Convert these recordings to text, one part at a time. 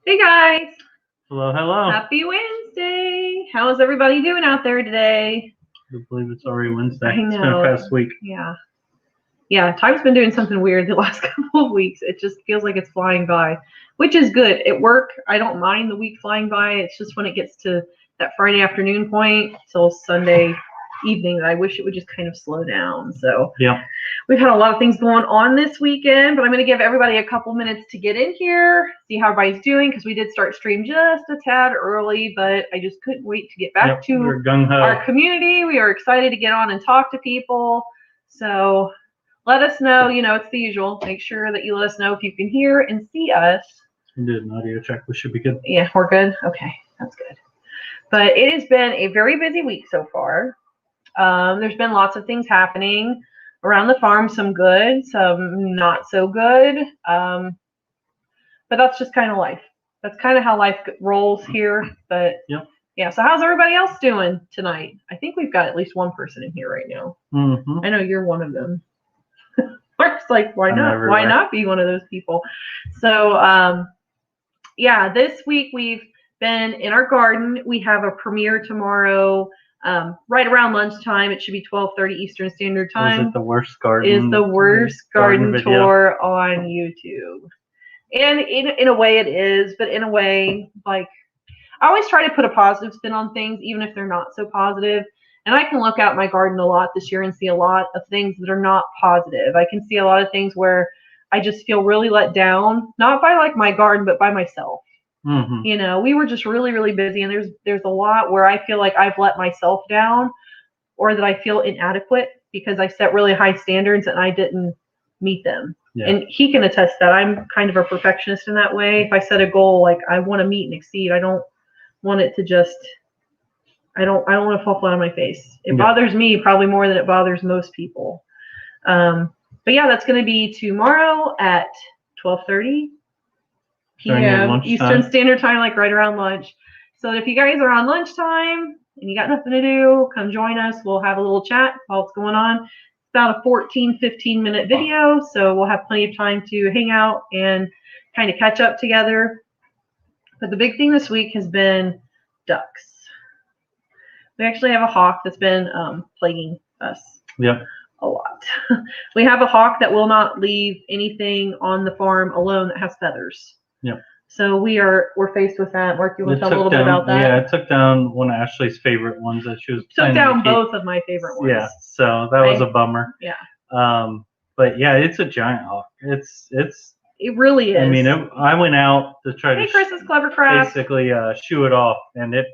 Hey guys, Hello, hello. happy Wednesday. How's everybody doing out there today? I believe it's already Wednesday. I know. It's been a fast week. Yeah, time's been doing something weird the last couple of weeks. It just feels like it's flying by, which is good. At work, I don't mind the week flying by. It's just when it gets to that Friday afternoon point till Sunday evening that I wish it would just kind of slow down. So yeah, we've had a lot of things going on this weekend, but I'm going to give everybody a couple minutes to get in here, see how everybody's doing, because we did start stream just a tad early, but I just couldn't wait to get back to our community. We are excited to get on and talk to people. So let us know, it's the usual. Make sure that you let us know if you can hear and see us. We did an audio check. We should be good. Yeah, we're good? Okay, that's good. But it has been a very busy week so far. There's been lots of things happening around the farm, some good, some not so good. But that's just kind of life. That's kind of how life rolls here. But yeah, so how's everybody else doing tonight? I think we've got at least one person in here right now. Mm-hmm. I know you're one of them. Mark's like, why not? Why not be one of those people? So yeah, this week we've been in our garden. We have a premiere tomorrow. Right around lunchtime. It should be 12:30 Eastern Standard Time. Is it the worst garden? Is the worst garden tour on YouTube. And in a way it is, but in a way, like, I always try to put a positive spin on things, even if they're not so positive. And I can look out my garden a lot this year and see a lot of things that are not positive. I can see a lot of things where I just feel really let down, not by like my garden, but by myself. Mm-hmm. We were just really, really busy, and there's a lot where I feel like I've let myself down, or that I feel inadequate because I set really high standards and I didn't meet them. Yeah. And he can attest that I'm kind of a perfectionist in that way. If I set a goal, like, I want to meet and exceed, I don't want it to just, I don't want to fall flat on my face. It bothers me probably more than it bothers most people. But yeah, that's going to be tomorrow at 12:30 p.m. Eastern Standard Time, like right around lunch. So if you guys are on lunchtime and you got nothing to do, come join us. We'll have a little chat while it's going on. It's about a 15-minute video, so we'll have plenty of time to hang out and kind of catch up together. But the big thing this week has been ducks. We actually have a hawk that's been plaguing us a lot. We have a hawk that will not leave anything on the farm alone that has feathers. Yeah. So we're faced with that. Mark, you want to tell a little bit about that? Yeah, it took down one of Ashley's favorite ones that she was planning to keep. Took down both of my favorite ones. Yeah, so that was a bummer. Yeah. But yeah, it's a giant hawk. It really is. I mean, I went out to try to Chris's Clever Craft. Basically shoo it off, and it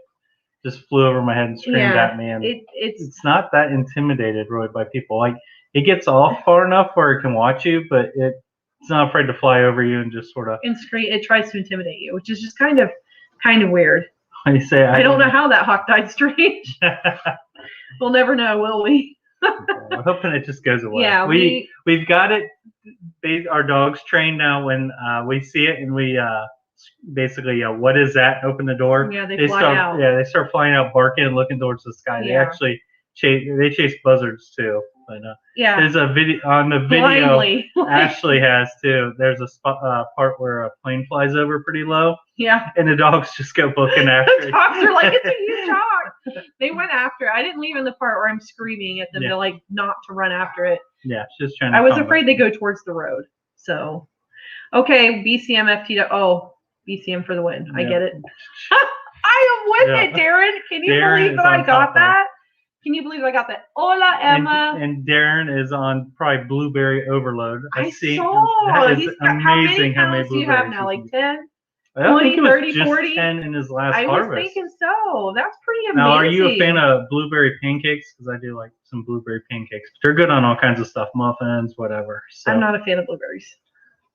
just flew over my head and screamed at me. And it's not that intimidated really by people. Like, it gets off far enough where it can watch you, but it's not afraid to fly over you and just sort of and scream. It tries to intimidate you, which is just kind of weird. I say I don't know how that hawk died strange. We'll never know, will we? I'm hoping it just goes away. Yeah, we've got it. Our dog's trained now. When we see it and we basically what is that? Open the door. Yeah, they fly out. Yeah, they start flying out, barking and looking towards the sky. Yeah. They actually chase buzzards too. But there's a video on the video. Ashley has too. There's a part where a plane flies over pretty low. Yeah. And the dogs just go booking after it. The dogs are like, it's a huge hawk. They went after it. I didn't leave in the part where I'm screaming at them to like not to run after it. Yeah, just trying to. I was afraid they go towards the road. So, okay, BCM FT. Oh, BCM for the win. I get it. I am with it, Darren. Can you believe that I got that? Can you believe I got that? Hola, Emma. And Darren is on probably blueberry overload. I saw. That is amazing how many blueberries do you have now? Like 10? I 20, 30, 40? 10 in his last harvest. I was thinking so. That's pretty amazing. Now, are you a fan of blueberry pancakes? Because I do like some blueberry pancakes. They're good on all kinds of stuff, muffins, whatever. So. I'm not a fan of blueberries.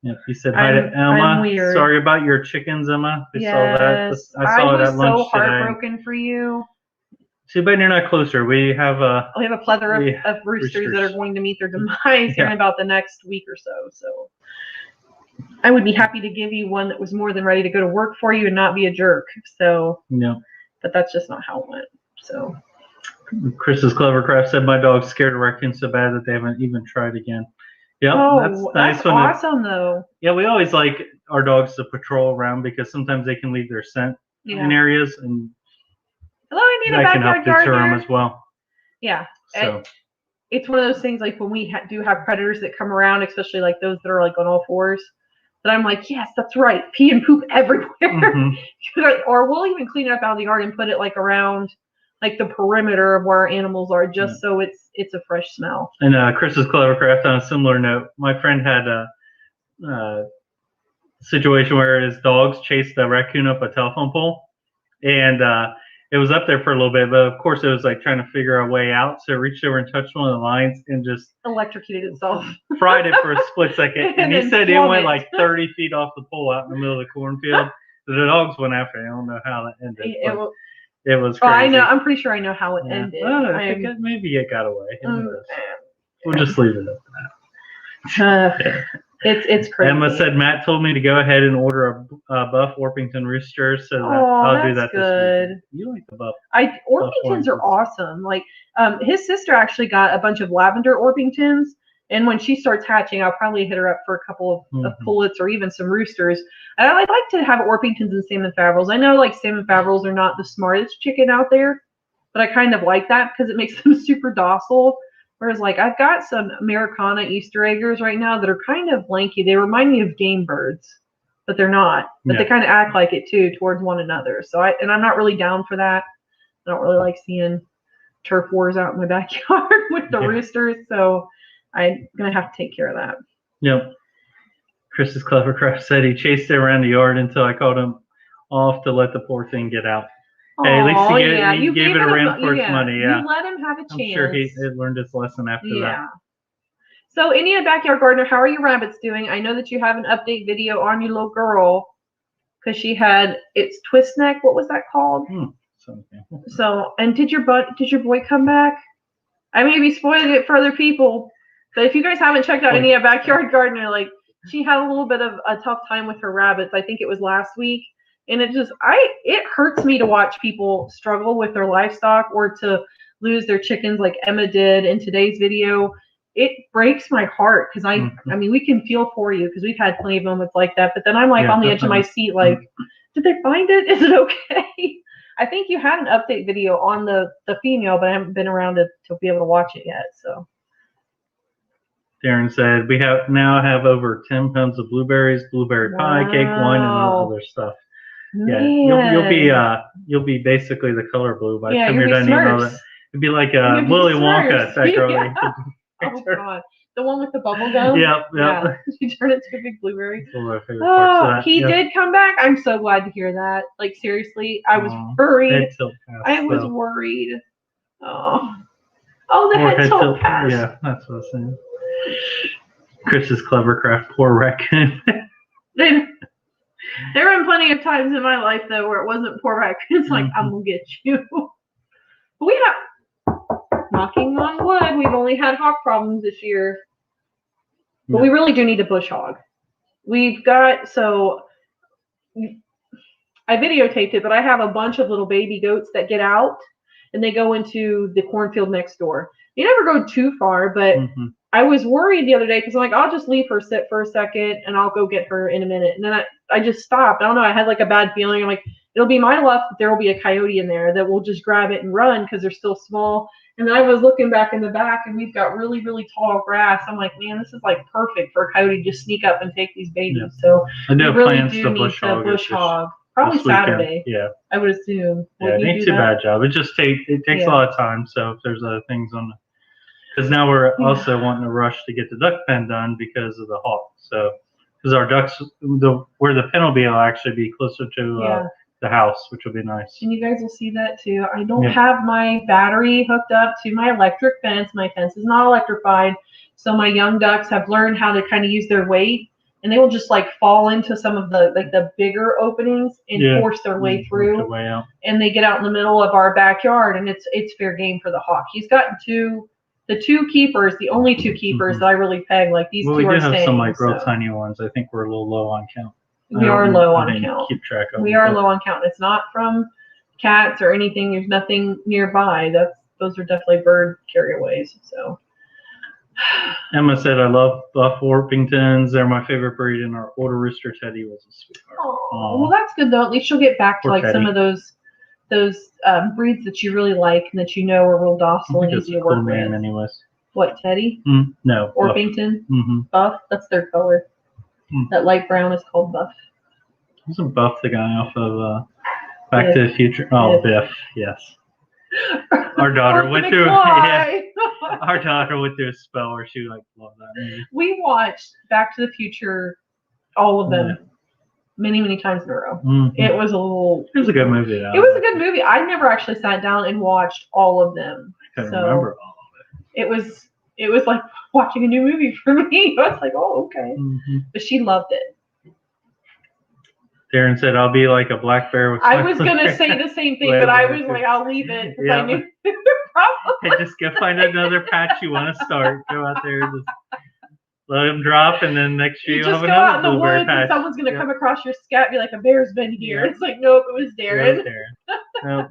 Yeah, you said hi to Emma. I'm weird. Sorry about your chickens, Emma. I saw that. I saw it at lunch today. I was so heartbroken for you. Too bad you're not closer. We have a plethora of roosters that are going to meet their demise here in about the next week or so. So I would be happy to give you one that was more than ready to go to work for you and not be a jerk. So but that's just not how it went. So Chris's Clever Craft said my dog's scared of raccoons so bad that they haven't even tried again. Yep, Oh, that's nice. Awesome though. Yeah, we always like our dogs to patrol around because sometimes they can leave their scent in areas, and hello, I need a backyard gardener. That can help deter them as well. Yeah. So it's one of those things like when we do have predators that come around, especially like those that are like on all fours, that I'm like, yes, that's right, pee and poop everywhere. Mm-hmm. Or we'll even clean it up out of the yard and put it like around like the perimeter of where our animals are, just so it's a fresh smell. And Chris's Clevercraft, on a similar note, my friend had a situation where his dogs chased a raccoon up a telephone pole, and it was up there for a little bit, but of course it was like trying to figure a way out, so it reached over and touched one of the lines and just electrocuted itself, fried it for a split second. And he said it went like 30 feet off the pole out in the middle of the cornfield. The dogs went after it. I don't know how that ended. It was crazy. Oh, I know. I'm pretty sure I know how it ended. I think maybe it got away. We'll just leave it at that. It's crazy. Emma said Matt told me to go ahead and order a buff Orpington rooster, so that I'll do that this week. You like the buff? Orpingtons are awesome. Like his sister actually got a bunch of lavender Orpingtons, and when she starts hatching, I'll probably hit her up for a couple of pullets or even some roosters. And I'd like to have Orpingtons and salmon favrils. I know like salmon favrils are not the smartest chicken out there, but I kind of like that because it makes them super docile. Whereas, like, I've got some Americana Easter eggers right now that are kind of lanky. They remind me of game birds, but they're not. But they kind of act like it, too, towards one another. So, I'm not really down for that. I don't really like seeing turf wars out in my backyard with the roosters. So, I'm going to have to take care of that. Yep. Chris's Clevercraft said he chased it around the yard until I called him off to let the poor thing get out. Hey, at least you gave it a run for its money. Yeah, you let him have a chance. I'm sure he learned his lesson after that. Yeah. So, India Backyard Gardener, how are your rabbits doing? I know that you have an update video on your little girl because she had its twist neck. What was that called? So, and did your boy come back? I may be spoiling it for other people, but if you guys haven't checked out India Backyard Gardener, like she had a little bit of a tough time with her rabbits. I think it was last week. And it hurts me to watch people struggle with their livestock or to lose their chickens like Emma did in today's video. It breaks my heart because I mean, we can feel for you because we've had plenty of moments like that. But then I'm like on the edge of my seat, like, did they find it? Is it okay? I think you had an update video on the female, but I haven't been around to be able to watch it yet. So. Darren said we now have over 10 pounds of blueberries, blueberry pie, cake, wine, and other stuff. Yeah, you'll be basically the color blue by the time you're done eating all that. It'd be like Willy Wonka, that girl. Oh God, the one with the bubble gum. Yeah. You turn it to a big blueberry. That's one of my favorite parts. He did come back. I'm so glad to hear that. Like seriously, I was worried. I was worried. Oh, the head tilt pass. Yeah, that's what I was saying. Chris's Clevercraft, poor raccoon. There have been plenty of times in my life, though, where it wasn't poor raccoons. Like, I'm going to get you. But we have, knocking on wood, we've only had hawk problems this year. But we really do need a bush hog. We've got, I videotaped it, but I have a bunch of little baby goats that get out, and they go into the cornfield next door. You never go too far, but I was worried the other day because I'm like, I'll just leave her sit for a second, and I'll go get her in a minute. And then I just stopped. I don't know. I had like a bad feeling. I'm like, it'll be my luck that there will be a coyote in there that will just grab it and run because they're still small. And then I was looking back in the back, and we've got really, really tall grass. I'm like, man, this is like perfect for a coyote to just sneak up and take these babies. Yeah. So I know we really do need the bush hog. Probably Saturday. Yeah. I would assume. Yeah, it ain't too bad job. It just takes a lot of time. So if there's other things on because now we're also wanting to rush to get the duck pen done because of the hawk. So because our ducks, where the pen will be, will actually be closer to the house, which will be nice. And you guys will see that too. I don't have my battery hooked up to my electric fence. My fence is not electrified. So my young ducks have learned how to kind of use their weight, and they will just like fall into some of the bigger openings and force their way through. And they get out in the middle of our backyard, and it's fair game for the hawk. He's gotten the two keepers, the only two keepers that I really peg, like these two are staying. We do have some like real tiny ones. I think we're a little low on count. We are low on count. Keep track of we are low on count. It's not from cats or anything. There's nothing nearby. Those are definitely bird carryaways. So Emma said, I love Buff Orpingtons. They're my favorite breed, and our older rooster, Teddy, was a sweetheart. Oh, well, that's good, though. At least she'll get back to, like, Teddy. some of those breeds that you really like and that you know are real docile and easy to work with. Anyways. What, Teddy? No. Orpington? Mm-hmm. Buff? That's their color. That light brown is called Buff. Wasn't Buff the guy off of Back to the Future? Oh, Biff, yes. Our daughter went through our daughter went through a spell where she loved that movie. We watched Back to the Future, all of them, many, many times in a row. Mm-hmm. It was a good movie, though. It was a good movie. I never actually sat down and watched all of them. I couldn't remember all of it. It was like watching a new movie for me. I was like, oh, okay. Mm-hmm. But she loved it. Darren said, I'll be like a black bear with I was going to say the same thing, but I was like, I'll leave it because I knew probably. Hey, just go find another patch you want to start. Go out there, just let them drop, and then next year you'll have another out in the blueberry woods patch. And someone's going to come across your scat and be like, a bear's been here. It's like, nope, it was Darren. Nope.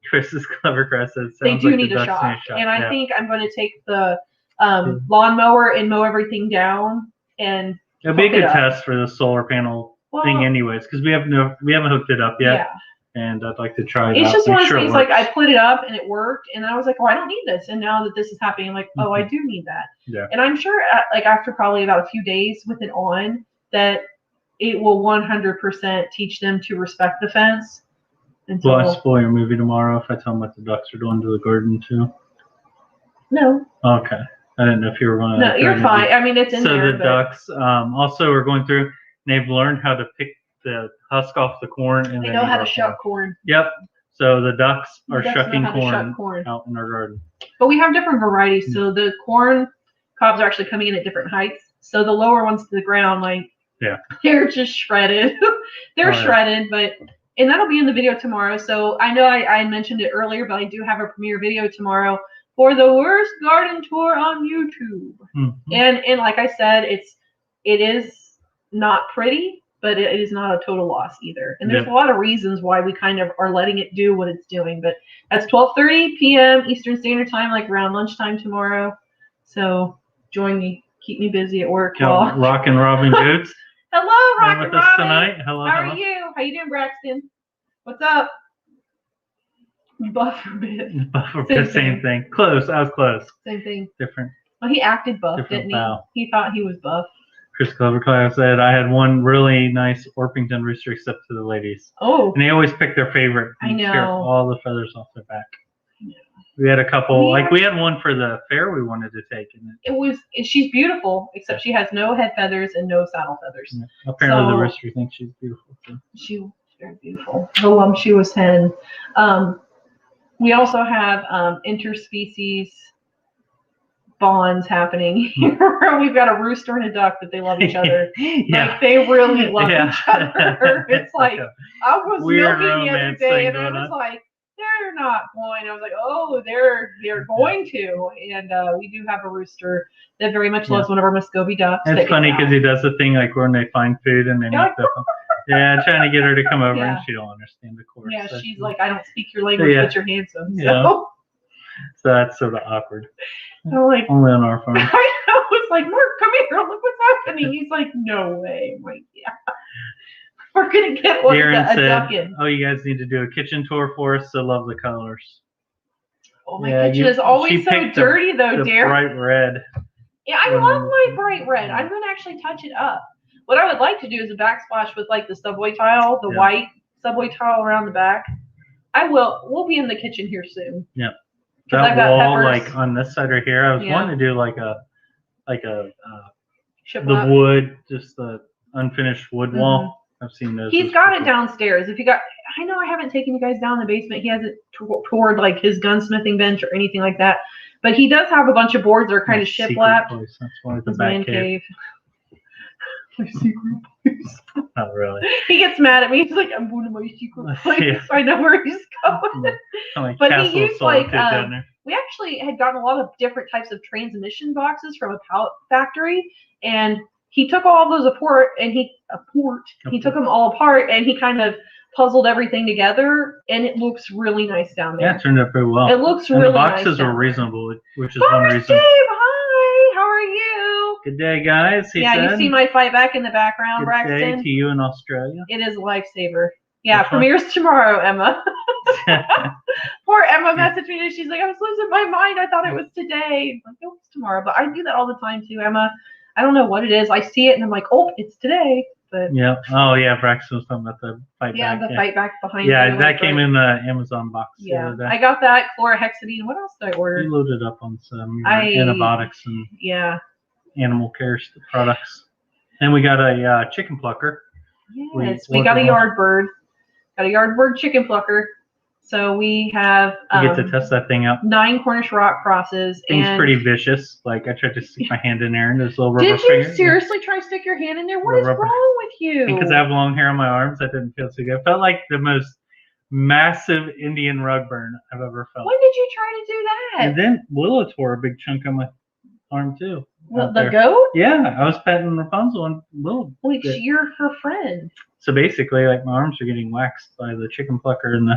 Chris's Clever Crest says, they do need a shot. And I think I'm going to take the lawnmower and mow everything down. And it'll be a good test for the solar panel thing anyways, because we haven't hooked it up yet. Yeah. And I'd like to try it out. It's just one of those things, like, I put it up and it worked, and I was like, oh, I don't need this. And now that this is happening, I'm like, oh, I do need that. Yeah. And I'm sure, after probably about a few days with it on, that it will 100% teach them to respect the fence. Will I spoil your movie tomorrow if I tell them what the ducks are doing to the garden, too? No. Okay. I didn't know if you were going to. No, you're fine. I mean, it's in there. So the ducks, also, we're going through, they've learned how to pick the husk off the corn. And they know how to shuck corn. Yep. So the ducks are shucking corn out in our garden. But we have different varieties. So the corn cobs are actually coming in at different heights. So the lower ones to the ground, they're just shredded. They're shredded, and that'll be in the video tomorrow. So I know I mentioned it earlier, but I do have a premiere video tomorrow for the worst garden tour on YouTube. Mm-hmm. And like I said, it is not pretty, but it is not a total loss either. And there's a lot of reasons why we kind of are letting it do what it's doing. But that's 12:30 p.m. Eastern Standard Time, like around lunchtime tomorrow. So join me. Keep me busy at work. Rockin' Robin Goots. Hello, Rockin' Robin. Tonight. Hello. How are you? How you doing, Braxton? What's up? Buff or bit. Buff or bit, same thing. Close. I was close. Same thing. Different. Well, he acted buff, didn't he? Bow. He thought he was buff. Chris Cleverclaw said, I had one really nice Orpington rooster except to the ladies. Oh. And they always pick their favorite. I know. Scare all the feathers off their back. Yeah. We had a couple, we had one for the fair we wanted to take. She's beautiful, except she has no head feathers and no saddle feathers. Yeah. Apparently the rooster thinks she's beautiful too. She was very beautiful. The she was 10. We also have interspecies bonds happening here. We've got a rooster and a duck that they love each other. Like, they really love each other. It's like, I was milking the other day and I was like, they're not going. I was like, oh, they're going to. And we do have a rooster that very much loves one of our Muscovy ducks. It's funny because he does the thing like when they find food and they make the trying to get her to come over and she don't understand the course. Yeah, so she's like, I don't speak your language, but you're handsome. So. So that's sort of awkward. I'm like, only on our farm. I was like, Mark, come here. Look what's happening. He's like, no way. I'm like, yeah. We're going to get a duck in. Oh, you guys need to do a kitchen tour for us. I love the colors. Oh, my kitchen is always so dirty, though, Darren. Bright red. Yeah, I love my bright red. I'm going to actually touch it up. What I would like to do is a backsplash with, like, the subway tile, the white subway tile around the back. We'll be in the kitchen here soon. Yeah. That wall, like on this side right here, I was wanting to do like the wood, just the unfinished wood wall. I've seen those. He's got it downstairs. I know I haven't taken you guys down in the basement. He hasn't toured like his gunsmithing bench or anything like that. But he does have a bunch of boards that are kind of shiplap. That's one of the back cave. My secret place. Not really. He gets mad at me. He's like, I'm going to my secret place. I know where he's going. But he used we actually had gotten a lot of different types of transmission boxes from a pallet factory, and he took all those apart, and he took them all apart, and he kind of puzzled everything together, and it looks really nice down there. Yeah, it turned out very well. It looks really nice. The boxes were reasonable, which is Bye, one reason. Steve, hi, how are you? Good day, guys. He said. You see my fight back in the background, Good Braxton? Good day to you in Australia. It is a lifesaver. Yeah, premieres tomorrow, Emma. Poor Emma messaged me and she's like, I was losing my mind. I thought it was today. I'm like, no, it's tomorrow. But I do that all the time too, Emma. I don't know what it is. I see it and I'm like, oh, it's today. But yeah. Oh yeah, Braxton was talking about the fight back. Yeah, the fight back behind you. Yeah, that came in the Amazon box. Yeah, I got that chlorhexidine. What else did I order? You loaded up on some antibiotics and animal care products. And we got a chicken plucker. Yes, we got a yard bird. Got a yard bird chicken plucker. So we have you get to test that thing out. 9 Cornish rock crosses. Thing's pretty vicious. Like I tried to stick my hand in there and there's little rubber fingers. Did you seriously try to stick your hand in there? What is wrong with you? Because I have long hair on my arms, I didn't feel so good. It felt like the most massive Indian rug burn I've ever felt. When did you try to do that? And then Willow tore a big chunk on my arm too. The goat? Yeah, I was petting Rapunzel and Willow. Like you're her friend. So basically, like my arms are getting waxed by the chicken plucker and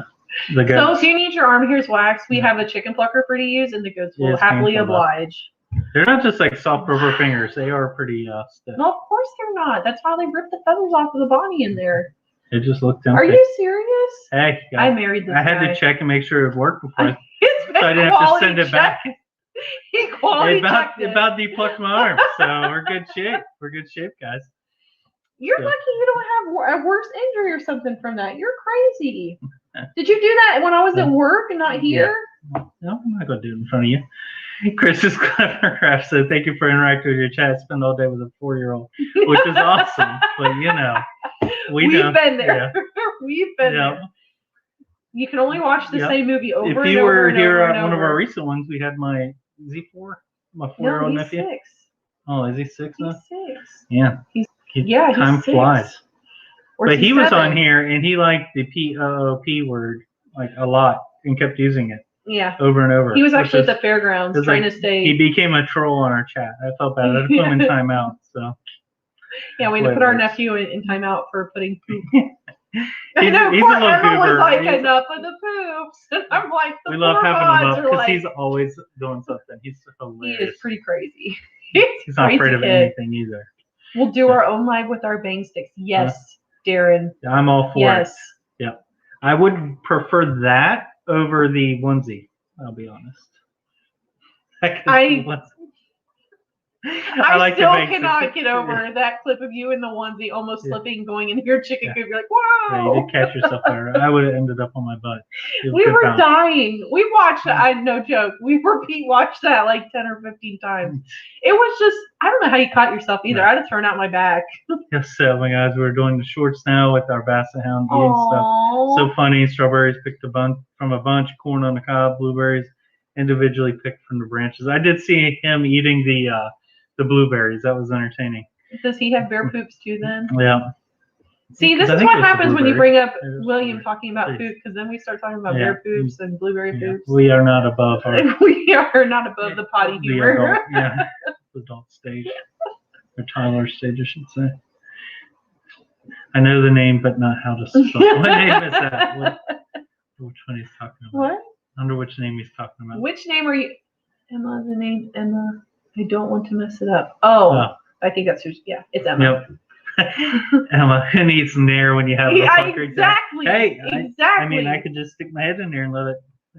the goat. So if you need your arm hairs waxed, we have a chicken plucker for you to use, and the goats will happily oblige. They're not just like soft rubber fingers; they are pretty stiff. No, of course they're not. That's why they rip the feathers off of the body in there. It just looked empty. Are you serious? Hey, I married this guy. I had to check and make sure it worked before, so I didn't have to send it back. He quality about depulged my arm, so we're good shape. We're good shape, guys. You're lucky you don't have a worse injury or something from that. You're crazy. Did you do that when I was at work and not here? Yeah. No, I'm not going to do it in front of you. Chris's Clever Craft said, thank you for interacting with your chat. Spend all day with a 4-year-old, which is awesome. But, we've been there. Yeah. We've been there. You can only watch the same movie over and over. If you were here at one of our recent ones, we had my Z4, my 4-year-old nephew. 6. Oh, is he 6 now? He's 6. Yeah. Time flies. But he was 7. on here and he liked the POOP word like a lot and kept using it. Yeah. Over and over. He was actually at the fairgrounds trying to stay. He became a troll on our chat. I felt bad. I had to put him in timeout. So. Yeah, we had to put our nephew in timeout for putting poop. he's a little goober. Was like, enough of the poops. And I'm like, we love having him up because he's always doing something. He's hilarious. He is pretty crazy. He's not afraid of anything either. We'll do our own live with our bang sticks. Yes, Darren. I'm all for it. Yep. I would prefer that over the onesie. I'll be honest. I still cannot get over that clip of you in the onesie almost slipping, going into your chicken coop. You're like, whoa! Yeah, you did catch yourself there. I would have ended up on my butt. We were dying. We watched it. No joke. We repeat watched that like 10 or 15 times. It was just, I don't know how you caught yourself either. I had to turn out my back. Yes, guys, we're doing the shorts now with our Basset Hound eating stuff. So funny. Strawberries picked from a bunch, corn on the cob, blueberries individually picked from the branches. I did see him eating the blueberries. That was entertaining. Does he have bear poops too then? Yeah. See, this is what happens when you bring up William talking about poop, because then we start talking about bear poops and blueberry poops. We are not above we are not above the potty humor. Adult stage. Or toddler stage, I should say. I know the name, but not how to spell it. What name is that? Which one he's talking about? What? I wonder which name he's talking about. Which name are you? Emma, the name Emma. I don't want to mess it up. Oh. I think that's who. Yeah, it's Emma. Yep. Emma, who needs nair when you have a exactly. Hey, exactly. I mean, I could just stick my head in there and let it.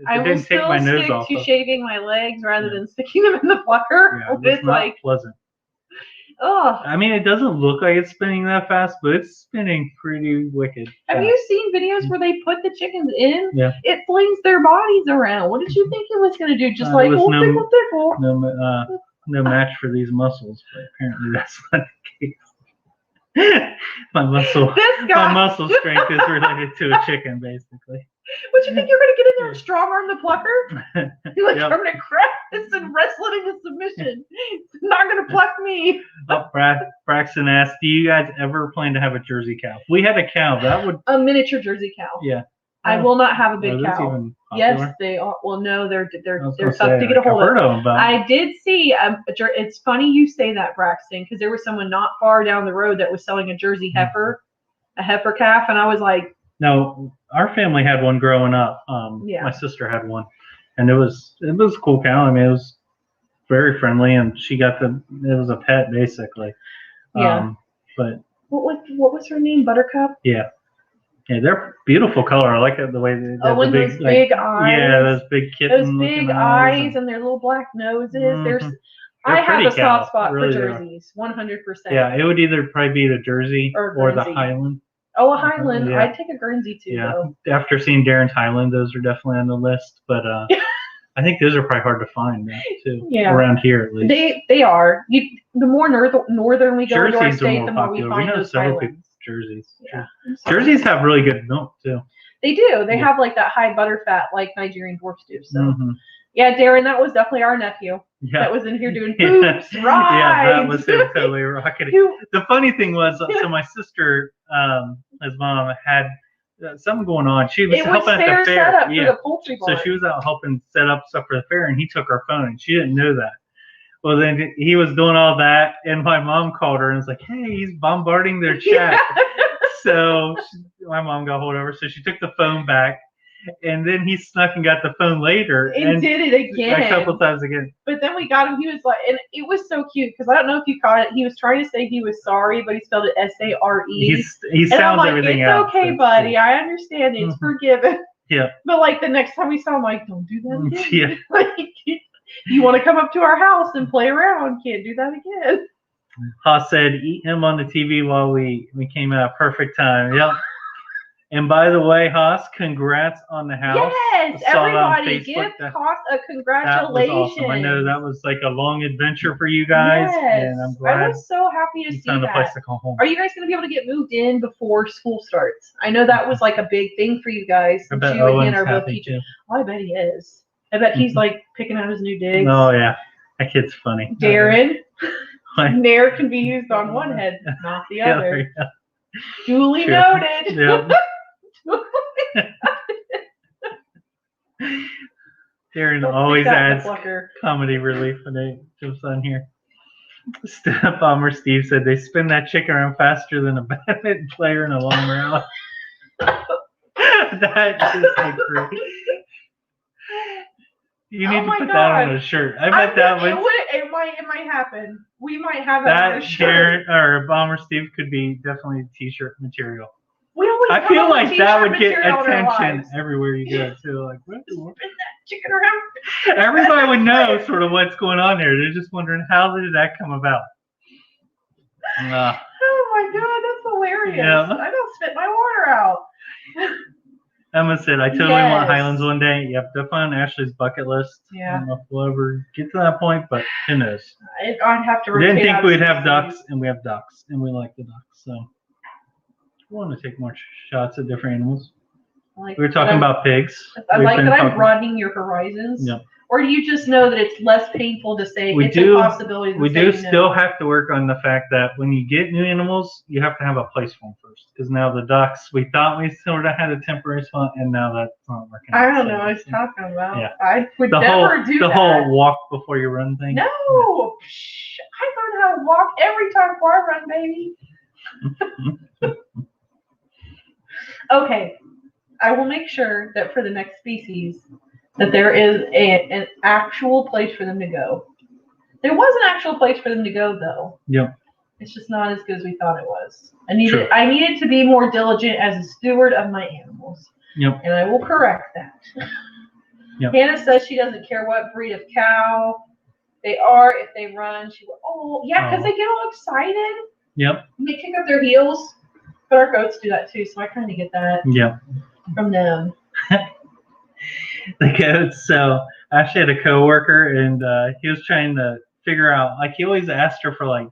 I will still stick to shaving my legs rather than sticking them in the plucker. Yeah, it's not pleasant. Oh. I mean, it doesn't look like it's spinning that fast, but it's spinning pretty wicked. Have you seen videos where they put the chickens in? Yeah. It flings their bodies around. What did you think it was going to do? Just like, tickle, tickle. No match for these muscles, but apparently that's not the case. my muscle strength is related to a chicken, basically. What, you think you're going to get in there and strong arm the plucker? You're like, I'm going to crack this and wrestle it into submission. It's not going to pluck me. Braxton asked, do you guys ever plan to have a Jersey cow? We had a cow. That would a miniature Jersey cow. Yeah. I will not have a big cow. Yes, they are. Well, no, they're tough to get a hold of. I did see. It's funny you say that, Braxton, because there was someone not far down the road that was selling a Jersey heifer, a heifer calf, and I was like, Now, our family had one growing up. My sister had one, and it was a cool cow. I mean, it was very friendly, and it was a pet basically. Yeah. But what was her name? Buttercup. Yeah. Yeah, they're beautiful color. I like the way they have the big, those big eyes. Yeah, those big kitten. Those big eyes and their little black noses. Mm-hmm. I have a soft spot for jerseys, 100%. Yeah, it would either probably be the Jersey or the Highland. Oh, a Highland. Yeah. I'd take a Guernsey too. Yeah. Though. After seeing Darren's Highland, those are definitely on the list. But I think those are probably hard to find too. Yeah. Around here at least. They are. The more northern we go into our state, the more we find those Highlands. Jerseys. Yeah. Jerseys have really good milk too. They do. They have like that high butter fat like Nigerian dwarfs do. So yeah, Darren, that was definitely our nephew. Yeah. That was in here doing poops, rides. Yeah, that was him totally rocking it. The funny thing was, so my sister, his mom, had something going on. She was helping at the fair. Setup for the poultry barn. So she was out helping set up stuff for the fair, and he took her phone, and she didn't know that. Well, then he was doing all that, and my mom called her and was like, "Hey, he's bombarding their chat." So my mom got hold of her, so she took the phone back. And then he snuck and got the phone later and did it again a couple times again. But then we got him. He was like, and it was so cute because I don't know if you caught it. He was trying to say he was sorry, but he spelled it SARE. He sounds like, everything it's out. It's okay, buddy. Cool. I understand. It's forgiven. Yeah. But like the next time we saw him, like, don't do that again. Yeah. Like, you want to come up to our house and play around? Can't do that again. Haas said, "Eat him on the TV while we came out. Perfect time." Yep. And by the way, Haas, congrats on the house. Yes, everybody, give Haas a congratulations. That was awesome. I know that was like a long adventure for you guys. Yes, and I'm glad I was so happy to see found that. A place to call home. Are you guys going to be able to get moved in before school starts? I know that was like a big thing for you guys. I bet you Owen's and are both happy too. Oh, I bet he is. I bet he's like picking out his new digs. Oh yeah, that kid's funny. Darren, Nair can be used on one head, not the other. Yeah. Duly noted. Yep. Darren always adds comedy relief when they jumps on here. Bomber Steve said they spin that chicken around faster than a badminton player in a long rally. That is so great. You need to put that on a shirt. I bet that would. It might happen. We might have that on a shirt. Darren or Bomber Steve could be definitely t-shirt material. I feel like that would get attention everywhere you go too. Like, what? Spin that chicken around. Everybody would know sort of what's going on there. They're just wondering how did that come about. Oh my God, that's hilarious! Yeah. I don't spit my water out. Emma said, "I totally want Highlands one day." Yep, definitely on Ashley's bucket list. Yeah. I don't know if we'll ever get to that point, but who knows? I'd have to. We didn't think we'd have ducks, and we have ducks, and we like the ducks, so. I want to take more shots at different animals. We were talking about pigs. I like that I'm broadening your horizons. Yep. Or do you just know that it's less painful to say it's a possibility? We do still have to work on the fact that when you get new animals, you have to have a place for them first. Because now the ducks, we thought we sort of had a temporary spot, and now that's not working. I don't know what I was talking about. Yeah. I would never do that. The whole walk before you run thing. No. I learned how to walk every time before I run, baby. Okay, I will make sure that for the next species that there is an actual place for them to go. There was an actual place for them to go, though. Yep. It's just not as good as we thought it was. I needed to be more diligent as a steward of my animals. Yep. And I will correct that. Yep. Hannah says she doesn't care what breed of cow they are. If they run, she will. Because they get all excited. Yep. And they kick up their heels. But our goats do that too, so I kind of get that. Yeah. From them. The goats. So I actually had a coworker, and he was trying to figure out. Like he always asked her for like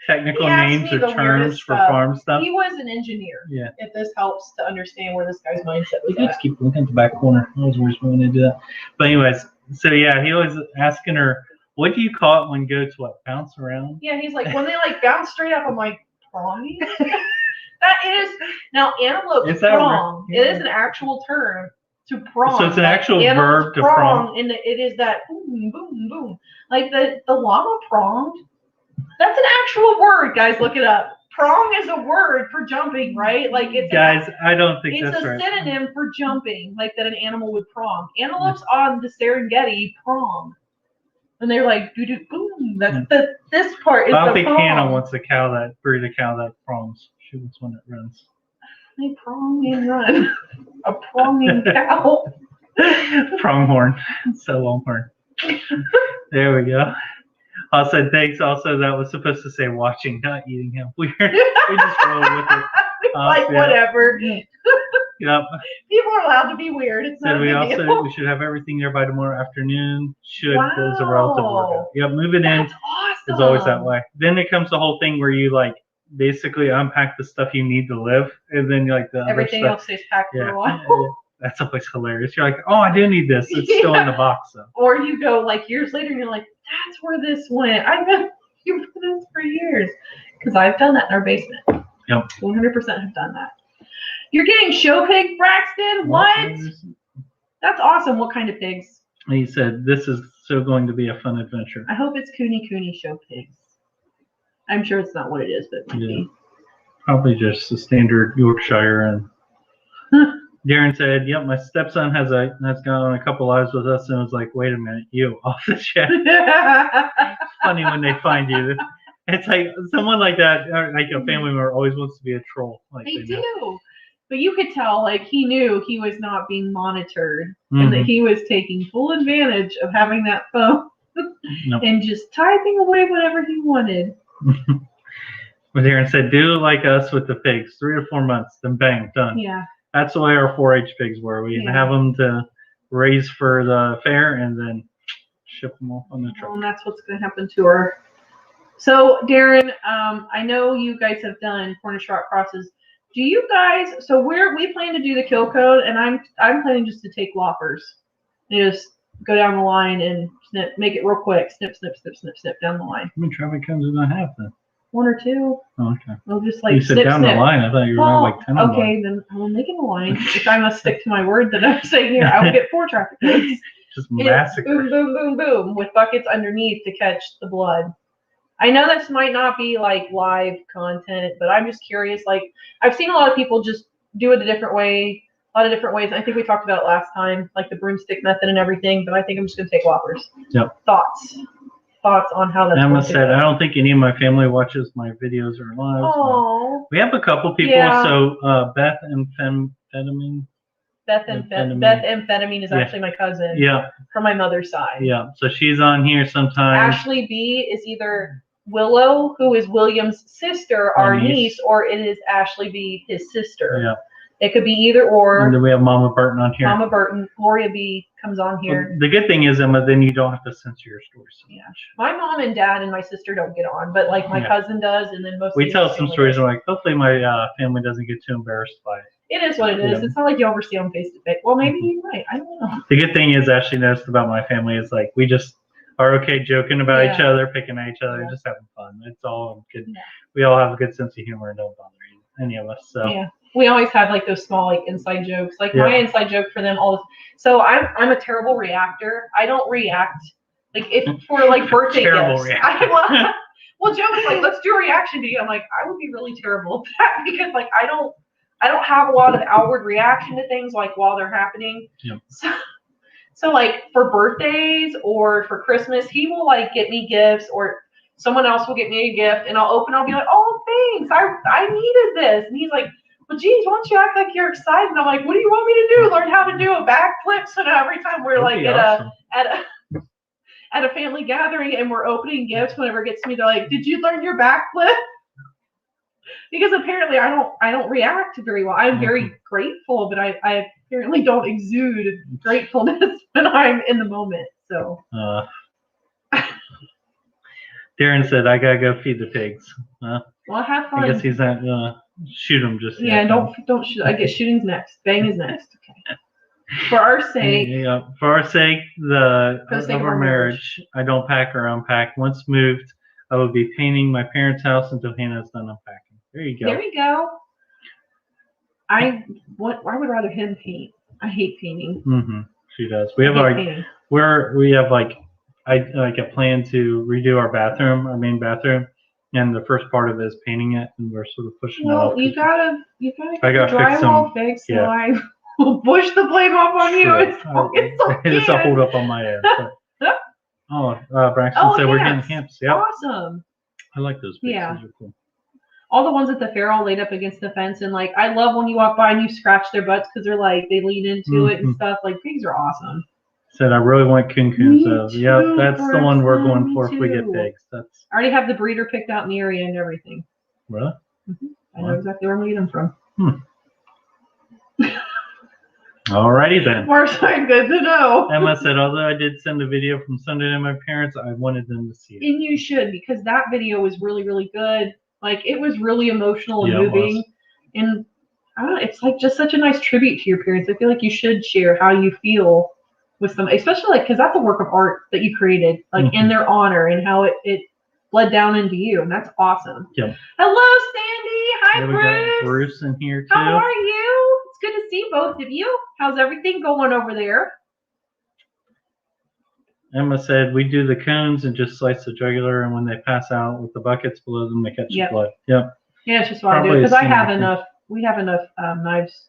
technical names or terms for farm stuff. He was an engineer. Yeah. If this helps to understand where this guy's mindset was at. Just keep looking at the back corner. I was worried when they do that. But anyways, so yeah, he was asking her, "What do you call it when goats bounce around?" Yeah, he's like when they bounce straight up. I'm like, prawning. That is now antelope prong. It is an actual term to prong. So it's an actual verb to prong. And it is that boom, boom, boom. Like the llama pronged. That's an actual word, guys. Look it up. prong is a word for jumping, right? Like it's guys, I don't think it's that's a right. synonym for jumping, like that an animal would prong. Antelopes on the Serengeti prong. And they're like doo doo boom. That's this part is I don't the think prong. Hannah wants a cow that breed a cow that prongs. She wants one that runs. They prong and run. A pronging cow. Pronghorn. So longhorn. There we go. Also, thanks. Also, that was supposed to say watching, not eating him. We just rolled with it. Like whatever. Yep. People are allowed to be weird. It's not a big deal. We should have everything there by tomorrow afternoon. Wow. Is a relative workout. Yep, moving in awesome. is always that way. Then it comes the whole thing where you like basically unpack the stuff you need to live, and then like the everything other else stays packed for a while. That's always hilarious. You're like, oh, I do need this. It's still in the box though. Or you go like years later and you're like, that's where this went. I've been here for this for years. Because I've done that in our basement. Yep. 100% have done that. You're getting show pigs, Braxton? What? That's awesome. What kind of pigs? He said, this is so going to be a fun adventure. I hope it's Cooney show pigs. I'm sure it's not what it is, but it might be. Probably just the standard Yorkshire. And Darren said, yep, my stepson has gone on a couple lives with us, and was like, wait a minute, you off the chat. Funny when they find you. It's like someone like that, like a family member, always wants to be a troll. Like they do. But you could tell, like, he knew he was not being monitored, mm-hmm. and that he was taking full advantage of having that phone and just typing away whatever he wanted. But Aaron said, do like us with the pigs, 3 or 4 months, then bang, done. Yeah. That's the way our 4-H pigs were. We have them to raise for the fair and then ship them off on the truck. Well, and that's what's going to happen to her. So, Darren, I know you guys have done Cornish rock crosses. Do you guys? So we plan to do the kill code, and I'm planning just to take loppers. You just go down the line and snip, make it real quick. Snip, snip, snip, snip, snip down the line. How many traffic cones are gonna have then? 1 or 2. Oh, okay. We'll just like you said snip, down snip. The line. I thought you were like 10 on the line. Okay, then I'm making a line. If I must stick to my word that I'm saying here, I will get 4 traffic cones. Just massacre. Boom, boom, boom, boom, with buckets underneath to catch the blood. I know this might not be like live content, but I'm just curious. Like, I've seen a lot of people just do it a different way, a lot of different ways. I think we talked about it last time, like the broomstick method and everything, but I think I'm just going to take whoppers. Yep. Thoughts on how that's Emma said, I don't think any of my family watches my videos or lives. Oh. We have a couple people. Yeah. So Beth Amphetamine. Beth Amphetamine is actually my cousin. Yeah. From my mother's side. Yeah. So she's on here sometimes. Ashley B is either Willow, who is William's sister, our niece, or it is Ashley B, his sister. Yeah. It could be either or. And then we have Mama Burton on here. Mama Burton. Gloria B comes on here. Well, the good thing is, Emma, then you don't have to censor your stories so much. My mom and dad and my sister don't get on, but like my cousin does, and then most. We tell some stories and like, hopefully my family doesn't get too embarrassed by it. It is what it is. Yeah. It's not like you ever see them face to face. Well, maybe you might. I don't know. The good thing is, Ashley noticed about my family is like we just are okay joking about each other, picking at each other, just having fun. It's all good. Yeah. We all have a good sense of humor and don't bother any of us. So yeah, we always have like those small like inside jokes. Like my inside joke for them all. So I'm a terrible reactor. I don't react like if for like birthday gifts. Well, Joe was like, let's do a reaction video. I'm like, I would be really terrible at that because like I don't have a lot of outward reaction to things like while they're happening. Yep. So like for birthdays or for Christmas, he will like get me gifts or someone else will get me a gift and I'll be like, oh, thanks. I needed this. And he's like, well, geez, why don't you act like you're excited? And I'm like, what do you want me to do? Learn how to do a backflip. So now every time we're like at a family gathering and we're opening gifts, whenever it gets to me, they're like, did you learn your backflip? Because apparently I don't react very well. I'm very grateful, but I apparently don't exude gratefulness when I'm in the moment. So Darren said, I gotta go feed the pigs. Well, have fun. I guess he's not gonna shoot them just yet. Yeah, don't shoot. I guess shooting's next. Bang is next. Okay. For our sake. Yeah, for our sake, of our marriage, I don't pack or unpack. Once moved, I will be painting my parents' house until Hannah's done unpacking. There you go. There we go. I would rather him paint. I hate painting. Mm-hmm. She does. We have a plan to redo our main bathroom, And the first part of it is painting it, and we're sort of pushing it off. You gotta get I the drywall fixed. Yeah. So I will push the blame off on you. It's a hold up on my end. Braxton said we're getting camps. Yep. Awesome. I like those pigs. Those are cool. All the ones at the fair all laid up against the fence, and like I love when you walk by and you scratch their butts because they're like they lean into it and stuff. Like pigs are awesome. Said I really want coon. So yeah, that's the one we're going for if we get pigs. I already have the breeder picked out in the area and everything. Really? Mm-hmm. I know exactly where I'm getting them from. Alrighty then. Marside, good to know. Emma said, although I did send a video from Sunday to my parents, I wanted them to see it. And you should, because that video was really, really good. Like, it was really emotional and moving. And I don't know, it's like just such a nice tribute to your parents. I feel like you should share how you feel with them, especially like, because that's a work of art that you created, like in their honor and how it bled down into you. And that's awesome. Yep. Hello, Sandy. Hi, Bruce. We got Bruce in here, too. How are you? It's good to see both of you. How's everything going over there? Emma said we do the cones and just slice the jugular, and when they pass out with the buckets below them, they catch the blood. Yep. Yeah, it's just what I do because I have enough. We have enough knives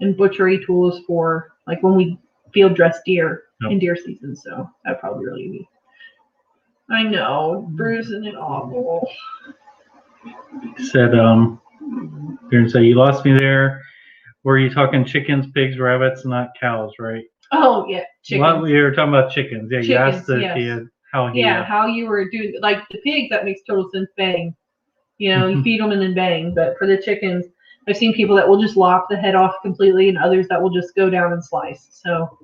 and butchery tools for like when we field dress deer in deer season. So that'd probably really be. I know, Bruce, isn't it awful? Said Karen said you lost me there. Were you talking chickens, pigs, rabbits, not cows, right? Oh yeah, chickens. We were talking about chickens. Yeah, you asked how you were doing like the pigs. That makes total sense. Bang, you feed them and then bang. But for the chickens, I've seen people that will just lop the head off completely, and others that will just go down and slice. So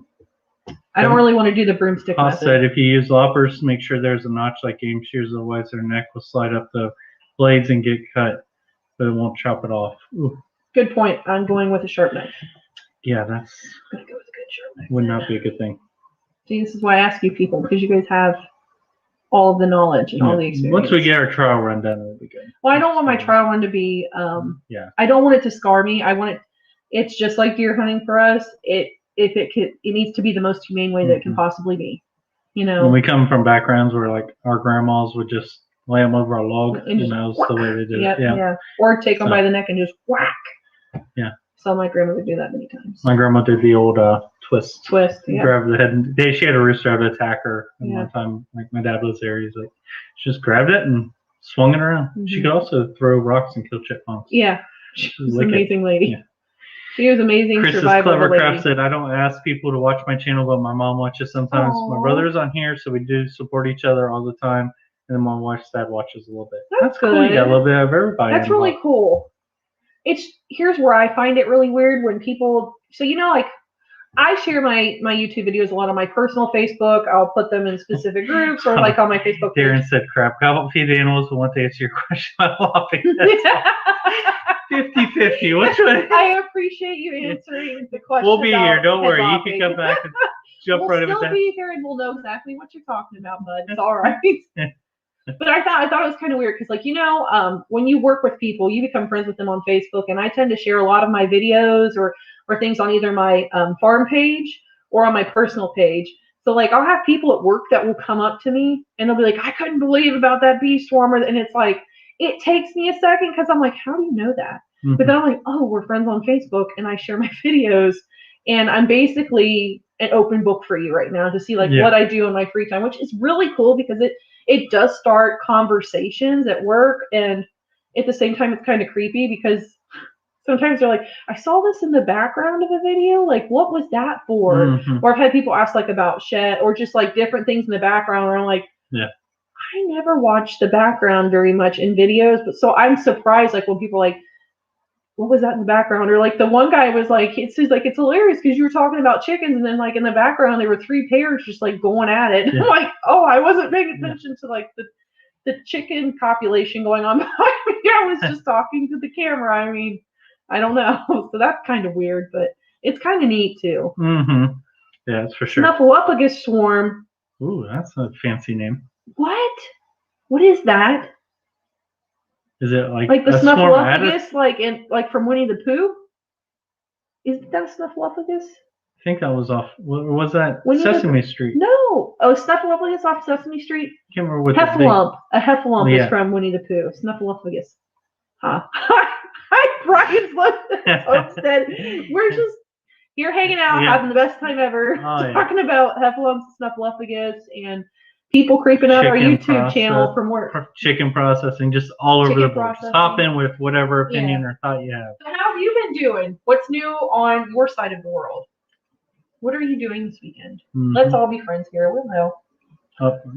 I don't really want to do the broomstick method. Said if you use loppers, make sure there's a notch like game shears, otherwise their neck will slide up the blades and get cut, but it won't chop it off. Ooh. Good point. I'm going with a sharp knife. Yeah, that's gonna go with a good sharp knife. Would not be a good thing. See, this is why I ask you people, because you guys have all of the knowledge and all the experience. Once we get our trial run done, it'll be good. Well, I don't want my trial run to be I don't want it to scar me. I want it. It's just like deer hunting for us. It needs to be the most humane way that it can possibly be. When we come from backgrounds where like our grandmas would just lay them over a log, and it's the way they did it. Yeah. Or take them by the neck and just whack. Yeah. So my grandma would do that many times. My grandma did the old twist. Yeah. Grab the head. And she had a rooster out to attack her. And one time, like my dad was there, he's like, she just grabbed it and swung it around. Mm-hmm. She could also throw rocks and kill chipmunks. Yeah. She was an amazing lady. Yeah. She was amazing. Chris's Clevercraft said, I don't ask people to watch my channel, but my mom watches sometimes. Aww. My brother's on here, so we do support each other all the time. And then my wife's dad watches a little bit. That's cool. You got a little bit of everybody. That's really cool. Here's where I find it really weird when people. So like I share my YouTube videos a lot on my personal Facebook. I'll put them in specific groups or like on my Facebook page. Darren said, "Crap, I won't feed the animals, but want to answer your question." I'm laughing. 50-50. Which one? I appreciate you answering the question. We'll be here. Don't worry. You can come back and jump right in. We'll still be here and we'll know exactly what you're talking about, bud. It's all right. But I thought it was kind of weird because, when you work with people, you become friends with them on Facebook, and I tend to share a lot of my videos or things on either my farm page or on my personal page. So, I'll have people at work that will come up to me, and they'll be like, I couldn't believe about that bee swarmer. And it's like, it takes me a second because I'm like, how do you know that? Mm-hmm. But then I'm like, oh, we're friends on Facebook, and I share my videos, and I'm basically an open book for you right now to see, what I do in my free time, which is really cool because it does start conversations at work, and at the same time, it's kind of creepy because sometimes they're like, I saw this in the background of a video. What was that for? Mm-hmm. Or I've had people ask about shed or just different things in the background where I'm like, I never watch the background very much in videos, but so I'm surprised when people are like, what was that in the background? Or the one guy was like, it's hilarious because you were talking about chickens and then in the background there were 3 pairs just going at it. Yeah. I'm like, oh, I wasn't paying attention to the chicken population going on behind me. I was just talking to the camera. I mean, I don't know. So that's kind of weird, but it's kind of neat too. Mm-hmm. Yeah, that's for sure. Snuffleupagus swarm. Ooh, that's a fancy name. What? What is that? Is it like the Snuffleupagus, from Winnie the Pooh? Is that a Snuffleupagus? I think that was off. What was that? Winnie Sesame Street. No. Oh, Snuffleupagus off Sesame Street. I can't remember what Heffalump. A Heffalump yeah. is from Winnie the Pooh. Snuffleupagus. Huh. Hi, Brian's Homestead. We're just here hanging out, having the best time ever, talking about Heffalumps, Snuffleupagus, and people creeping out our YouTube channel for more chicken processing, just all over the board. Hop in with whatever opinion or thought you have. So how have you been doing? What's new on your side of the world? What are you doing this weekend? Let's all be friends here. We'll know.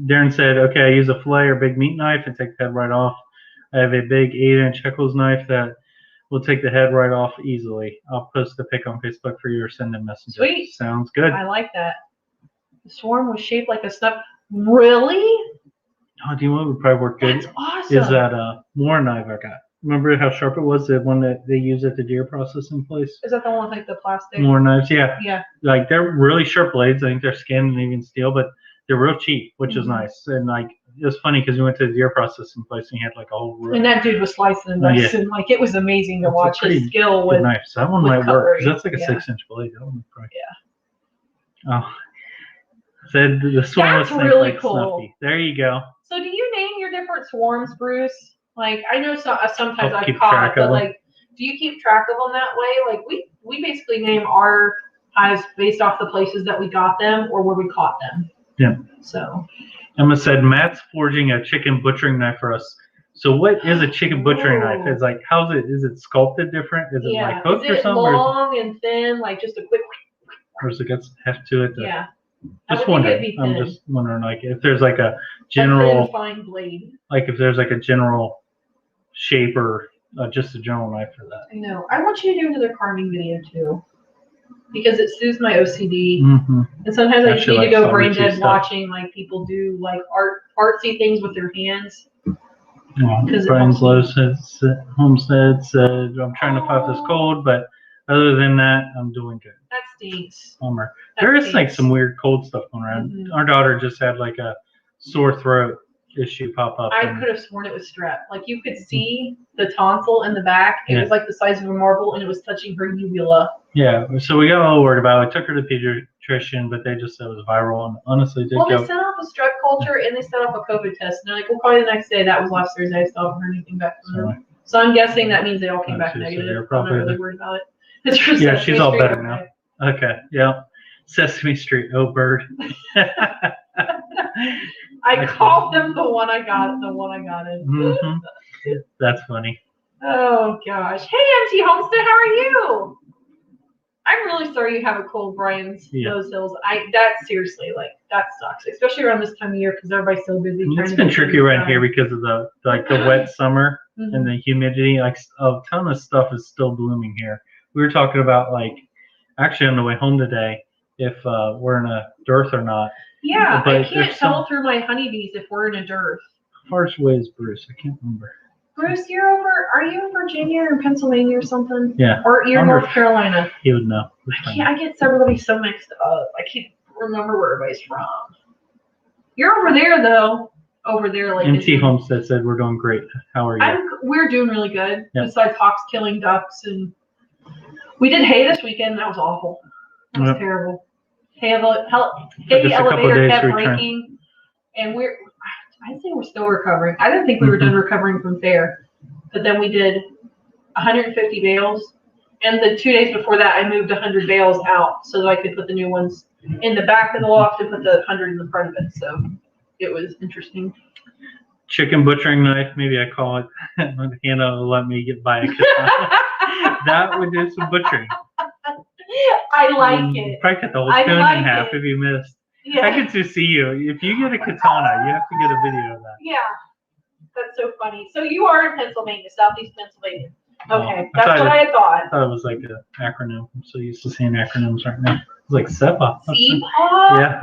Darren said, okay, I use a fillet or big meat knife and take the head right off. I have a big 8-inch Heckles knife that will take the head right off easily. I'll post the pic on Facebook for you or send a messenger. Sweet. Sounds good. I like that. The swarm was shaped like a snuff. Really? Oh, do you know what would probably work good? That's awesome. Is that more knife I got? Remember how sharp it was? The one that they use at the deer processing place? Is that the one with like the plastic? More knives, yeah. Yeah. Like they're really sharp blades. I think they're skinned and even steel, but they're real cheap, which is nice. And like it was funny because we went to the deer processing place and he had like a whole room. And that dude was slicing and dicing. Like it was amazing to watch his skill with knife. So that one might work. That's like a 6-inch blade. That one probably. Yeah. Oh. Said the swarm was really like cool. Snuffy. There you go. So do you name your different swarms, Bruce? Like I know sometimes I've caught, but like, do you keep track of them that way? Like we basically name our hives based off the places that we got them or where we caught them. Yeah. So. Emma said Matt's forging a chicken butchering knife for us. So what is a chicken butchering knife? It's like is it sculpted different? Is it like hooked or something? Long and thin, like just a quick. Or does it got some heft to it? Yeah. Just wondering. I'm just wondering, like, if there's like a general fine blade. Like if there's like a general shape or just a general knife for that. I know. I want you to do another carving video too, because it soothes my OCD. And sometimes I just need to go brain dead watching like people do like artsy things with their hands. Brian's Homestead said, I'm trying to fight this cold, but other than that, I'm doing good. That stinks. Bummer. There is like some weird cold stuff going around. Our daughter just had like a sore throat issue pop up. I could have sworn it was strep. Like you could see the tonsil in the back. It was like the size of a marble, and it was touching her uvula. Yeah. So we got a little worried about it. I took her to the pediatrician, but they just said it was viral, and honestly, they sent off a strep culture and they sent off a COVID test. And they're like, "We'll call you the next day." That was last Thursday. I still haven't heard anything back from them. So I'm guessing that means they all came back negative. I'm not really worried about it. Yeah, she's all better now. Okay. Yeah. Sesame Street. Oh, bird. I called them the one I got in. That's funny. Oh gosh. Hey MT Homestead, how are you? I'm really sorry you have a cold, Brian's Those Hills. That seriously, like that sucks. Especially around this time of year because everybody's so busy. It's been tricky around here because of the wet summer and the humidity. Like a ton of stuff is still blooming here. We were talking about like actually on the way home today if we're in a dearth or not. Yeah, but I can't tell through my honeybees if we're in a dearth. How far away is Bruce? I can't remember. Bruce, are you in Virginia or Pennsylvania or something? Yeah. Or you're in North Carolina? He would know. I get everybody so mixed up. I can't remember where everybody's from. You're over there though. Over there, like MT Homestead said we're doing great. How are you? We're doing really good. Yep. Besides hawks killing ducks, and we did hay this weekend. That was awful. That was terrible. Hay elevator kept breaking, and I'd say we're still recovering. I didn't think we were done recovering from fair, but then we did 150 bales, and the 2 days before that, I moved 100 bales out so that I could put the new ones in the back of the loft and put the 100 in the front of it. So it was interesting. Chicken butchering knife, maybe I call it. Hannah will let me get by a katana. That would do some butchering. I like it. Probably cut the whole spoon in half if you missed. Yeah. I could just see you. If you get a katana, you have to get a video of that. Yeah. That's so funny. So you are in Pennsylvania, Southeast Pennsylvania. Okay. That's what I had thought. I thought it was like an acronym. I'm so used to seeing acronyms right now. It's like SEPA. SEPA? Yeah.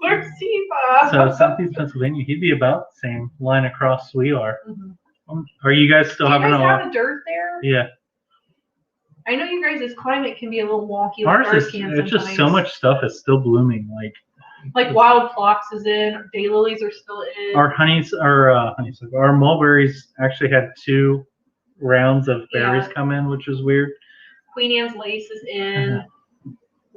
Where's SEPA? So Southeast Pennsylvania, he'd be about the same line across we are. Are you guys still having a dirt there? Yeah. I know you guys' climate can be a little wonky. Ours it's just so much stuff is still blooming. Like wild phlox is in, daylilies are still in. Our mulberries actually had 2 rounds of berries come in, which was weird. Queen Anne's lace is in.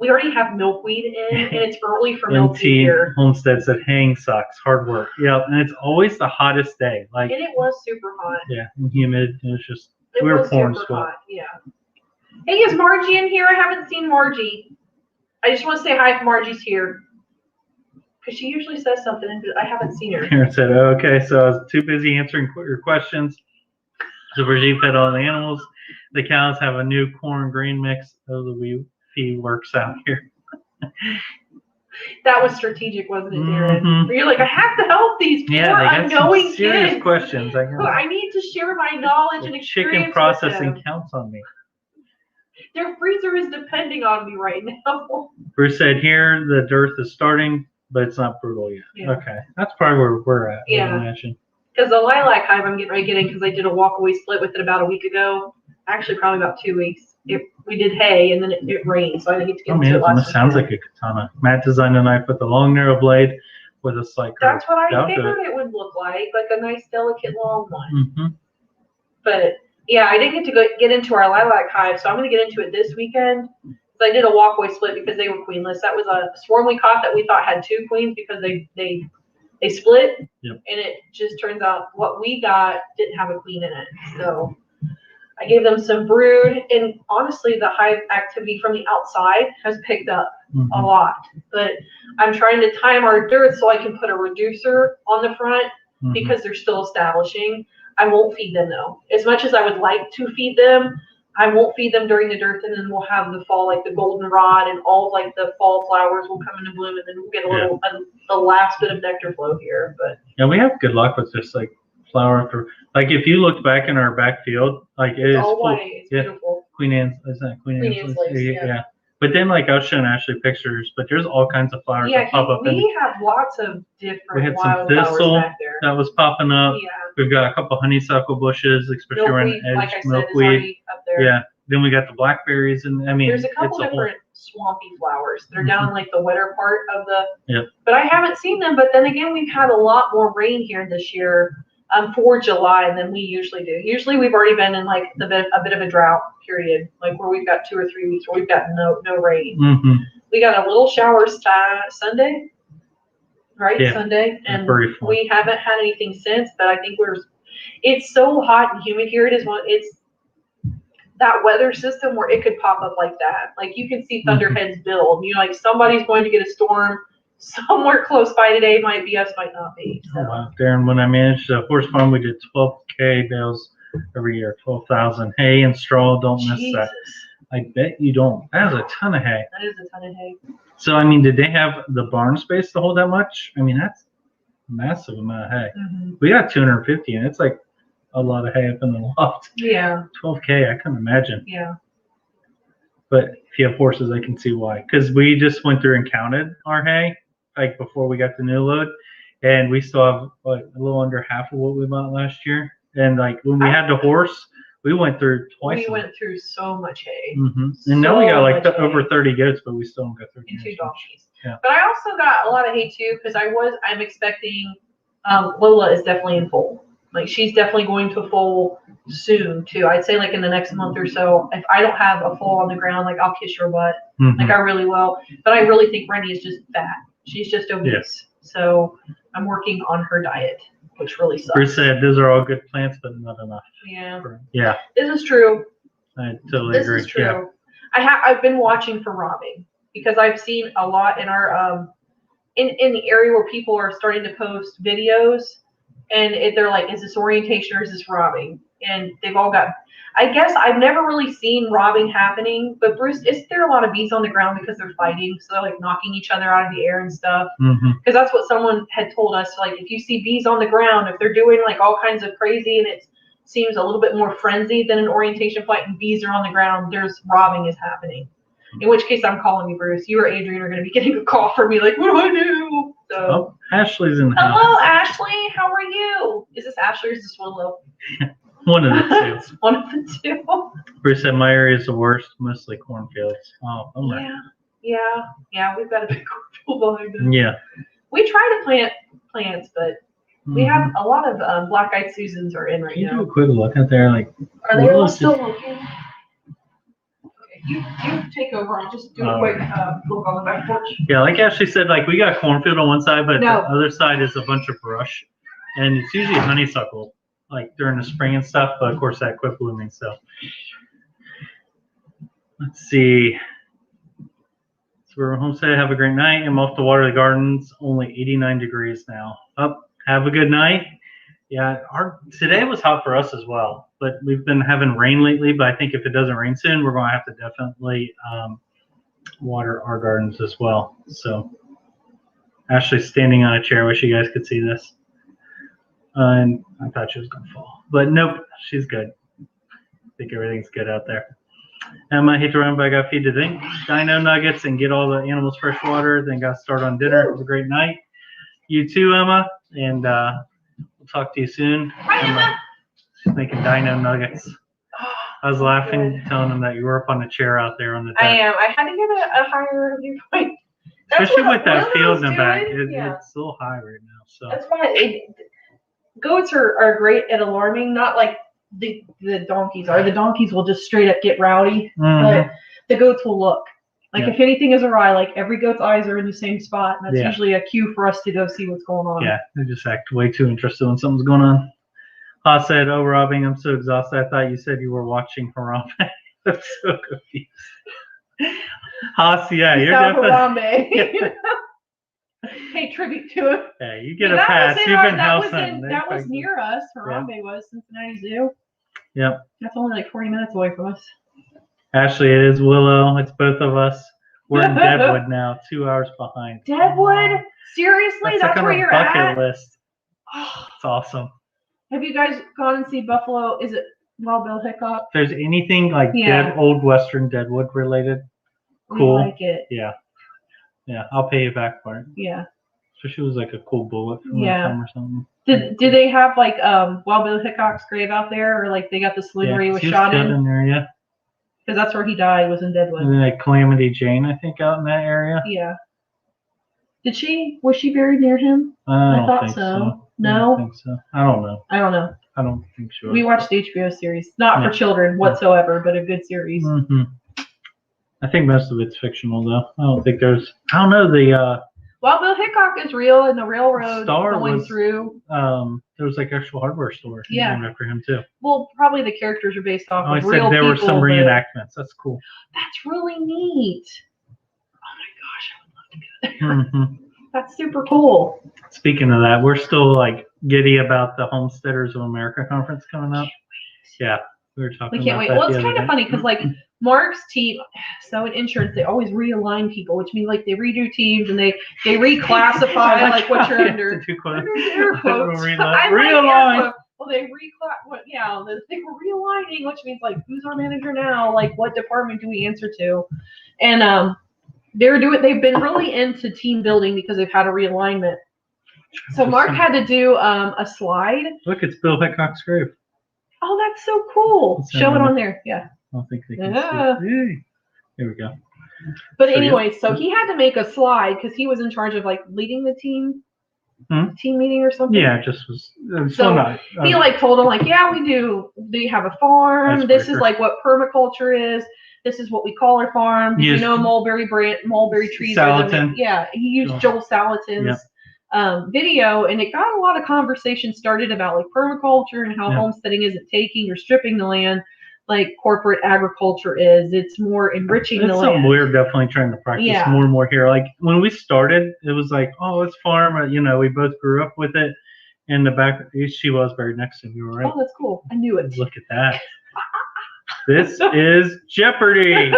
we already have milkweed in, and it's early for milkweed here. Homestead said haying sucks, hard work. Yeah, and it's always the hottest day. Like, and it was super hot. Yeah, and humid. It was just we were pouring sweat. Hot. Yeah. Hey, is Margie in here? I haven't seen Margie. I just want to say hi if Margie's here. Because she usually says something, and I haven't seen her. Karen said, okay, so I was too busy answering your questions. So Brigitte fed all the animals. The cows have a new corn grain mix. The feed works out here. That was strategic, wasn't it, Darren? Mm-hmm. You're like, I have to help these poor unknowing kids. Serious questions. I need to share my knowledge and experience. Chicken processing counts on me. Their freezer is depending on me right now. Bruce said, here the dearth is starting, but it's not brutal yet. Yeah. Okay, that's probably where we're at. Yeah. I imagine. Because the lilac hive I'm getting ready to get in because I did a walk-away split with it about a week ago. Actually, probably about 2 weeks. We did hay, and then it rained, so I didn't get to get into it last week. It sounds like a katana. Matt designed a knife with a long, narrow blade with a slight curve. That's what I figured it would look like a nice, delicate, long one. Mm-hmm. But, yeah, I didn't get to get into our lilac hive, so I'm going to get into it this weekend. So I did a walk-away split because they were queenless. That was a swarm we caught that we thought had 2 queens because they split, yep. And it just turns out what we got didn't have a queen in it. So I gave them some brood, and honestly, the hive activity from the outside has picked up a lot. But I'm trying to time our dearth so I can put a reducer on the front because they're still establishing. I won't feed them though. As much as I would like to feed them, I won't feed them during the dearth, and then we'll have the fall, like the goldenrod and all of, like the fall flowers will come into bloom, and then we'll get a last bit of nectar flow here. But yeah, we have good luck with just like flower after. Like if you look back in our backfield, like it is all white. It's beautiful. Queen Anne's, isn't that Queen Anne's? Yeah. But then like I was showing Ashley pictures, but there's all kinds of flowers that pop up. We have lots of different. We had some thistle that was popping up. Yeah. We've got a couple honeysuckle bushes, especially around the edge. Like I said, milkweed. is already up there. Yeah. Then we got the blackberries, and I mean, there's a couple different swampy flowers that are down like the wetter part of the. Yep. But I haven't seen them. But then again, we've had a lot more rain here this year for July than we usually do. Usually, we've already been in like a bit of a drought period, like where we've got 2 or 3 weeks where we've got no rain. Mm-hmm. We got a little shower Sunday, right? Yeah. Sunday, and we haven't had anything since. But I think it's so hot and humid here. It's that weather system where it could pop up like that. Like you can see thunderheads build. You're like, somebody's going to get a storm somewhere close by today. Might be us, might not be. So. Oh, wow. Darren, when I managed a horse farm, we did 12K bales every year, 12,000 hay and straw. Don't miss that. I bet you don't. That is a ton of hay. That is a ton of hay. So, I mean, did they have the barn space to hold that much? I mean, that's a massive amount of hay. Mm-hmm. We got 250, and it's like a lot of hay up in the loft. Yeah. 12K, I couldn't imagine. Yeah. But if you have horses, I can see why. Because we just went through and counted our hay, like before we got the new load, and we still have like a little under half of what we bought last year. And like when we had the horse, we went through twice. We went through so much hay. Mm-hmm. And now we got like over 30 goats, but we still don't got 30. And 2 donkeys. Yeah. But I also got a lot of hay too because I'm expecting Lola is definitely in foal. Like she's definitely going to foal soon too. I'd say like in the next month or so. If I don't have a foal on the ground, like I'll kiss your butt. Mm-hmm. Like I really will. But I really think Rennie is just fat. She's just obese. Yes. So I'm working on her diet, which really sucks. Bruce said those are all good plants, but not enough. Yeah. Yeah. This is true. I totally agree. This is true. Yeah. I've been watching for robbing because I've seen a lot in our in the area where people are starting to post videos. And they're like, is this orientation or is this robbing? And they've all got, I guess I've never really seen robbing happening, but Bruce, is there a lot of bees on the ground because they're fighting? So they're like knocking each other out of the air and stuff. Because that's what someone had told us. Like if you see bees on the ground, if they're doing like all kinds of crazy and it seems a little bit more frenzied than an orientation flight and bees are on the ground, there's robbing is happening. In which case I'm calling you, Bruce. You or Adrian are going to be getting a call from me like, what do I do? So, Ashley's in the house. Hello, Ashley. How are you? Is this Ashley or is this Willow? One of the two. One of the two. Bruce said my area is the worst, mostly cornfields. Oh, I'm right. Yeah. We've got a big cornfield behind us. Yeah. We try to plant plants, but we have a lot of black-eyed Susans are in right now. Can you do a quick look out there? Like, are they all still looking? Okay. You take over. I'll just do a quick look on the back porch. Yeah, like Ashley said, like we got cornfield on one side, but the other side is a bunch of brush, and it's usually honeysuckle, like during the spring and stuff. But of course, that quit blooming. So let's see. So we're homestead. Have a great night. I'm off to water the gardens. Only 89 degrees now. Have a good night. Yeah, today was hot for us as well, but we've been having rain lately. But I think if it doesn't rain soon, we're going to have to definitely water our gardens as well. So Ashley's standing on a chair. Wish you guys could see this. And I thought she was going to fall, but nope, she's good. I think everything's good out there. Emma, I hate to run, but I got to feed the dino nuggets and get all the animals fresh water. Then got to start on dinner. Have a great night. You too, Emma, and we'll talk to you soon. Hi, Emma. She's making dino nuggets. I was laughing, telling them that you were up on a chair out there on the deck. I am. I had to get a higher viewpoint. Especially with that field in the back. It's a little high right now. So that's why goats are great at alarming, not like the donkeys are. The donkeys will just straight up get rowdy, but the goats will look. Like if anything is awry, like every goat's eyes are in the same spot, and that's usually a cue for us to go see what's going on. Yeah, they just act way too interested when something's going on. Ha said, "Oh, Robbing, I'm so exhausted. I thought you said you were watching Harambe." I'm so confused. Haas, yeah, you're definitely. Yeah. Pay tribute to him. Yeah, you get a pass. You've been house hunting. That was near us. Harambe was Cincinnati Zoo. Yep. That's only like 40 minutes away from us. Ashley, it is Willow. It's both of us. We're in Deadwood now, 2 hours behind. Deadwood? Seriously? That's where you're at? Bucket list. It's awesome. Have you guys gone and seen Buffalo? Is it Wild Bill Hickok? If there's anything like old Western Deadwood related, cool. I like it. Yeah. Yeah, I'll pay you back for it. Yeah. Especially it was like a cool bullet from that time or something. Did they have like Wild Bill Hickok's grave out there, or like they got the saloon where he was shot in? There, yeah. Because that's where he died, was in Deadwood. And then like Calamity Jane, I think, out in that area. Yeah. Was she buried near him? I thought so. No? I don't think so. I don't know. I don't know. I don't think so. We watched the HBO series. Not for children whatsoever, but a good series. Mm-hmm. I think most of it's fictional, though. I don't think there's... I don't know, the... Wild Bill Hickok is real, and the railroad going through. There was like actual hardware store named after him too. Well, probably the characters are based off of real people. I said there were some reenactments. That's cool. That's really neat. Oh my gosh, I would love to go there. That's super cool. Speaking of that, we're still like giddy about the Homesteaders of America conference coming up. Yeah, we were talking. We can't wait. Well, it's kind of funny because like Mark's team, so in insurance, they always realign people, which means like they redo teams and they reclassify like what you're under. Under air quotes. Realign. Well, they they were realigning, which means like who's our manager now? Like what department do we answer to? And they've been really into team building because they've had a realignment. So Mark had to do a slide. Look, it's Bill Hickok's grave. Oh, that's so cool. Show it on there. Yeah. I don't think they can see. Here we go. But anyway, so he had to make a slide because he was in charge of like leading the team meeting or something. Yeah, it just was. So he like told him like, yeah, we do. They have a farm. This is like what permaculture is. This is what we call our farm. You know, mulberry trees. Salatin. He used Joel Salatin's video, and it got a lot of conversation started about like permaculture and how homesteading isn't taking or stripping the land like corporate agriculture is. It's more enriching the land. It's something we're definitely trying to practice more and more here. Like when we started, it was like, oh, let's farm. You know, we both grew up with it. In the back, she was buried next to me, right? Oh, that's cool. I knew it. Look at that. This is Jeopardy.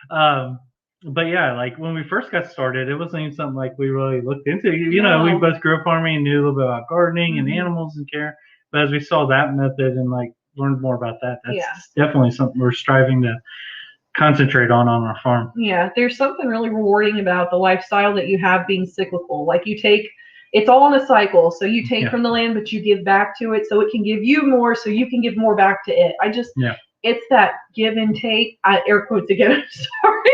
But yeah, like when we first got started, it wasn't even something like we really looked into. You know, we both grew up farming and knew a little bit about gardening and animals and care. But as we saw that method and like learned more about that, that's definitely something we're striving to concentrate on our farm. Yeah, there's something really rewarding about the lifestyle that you have being cyclical. Like you take, it's all in a cycle. So you take from the land, but you give back to it so it can give you more so you can give more back to it. It's that give and take. Air quotes again. I'm sorry.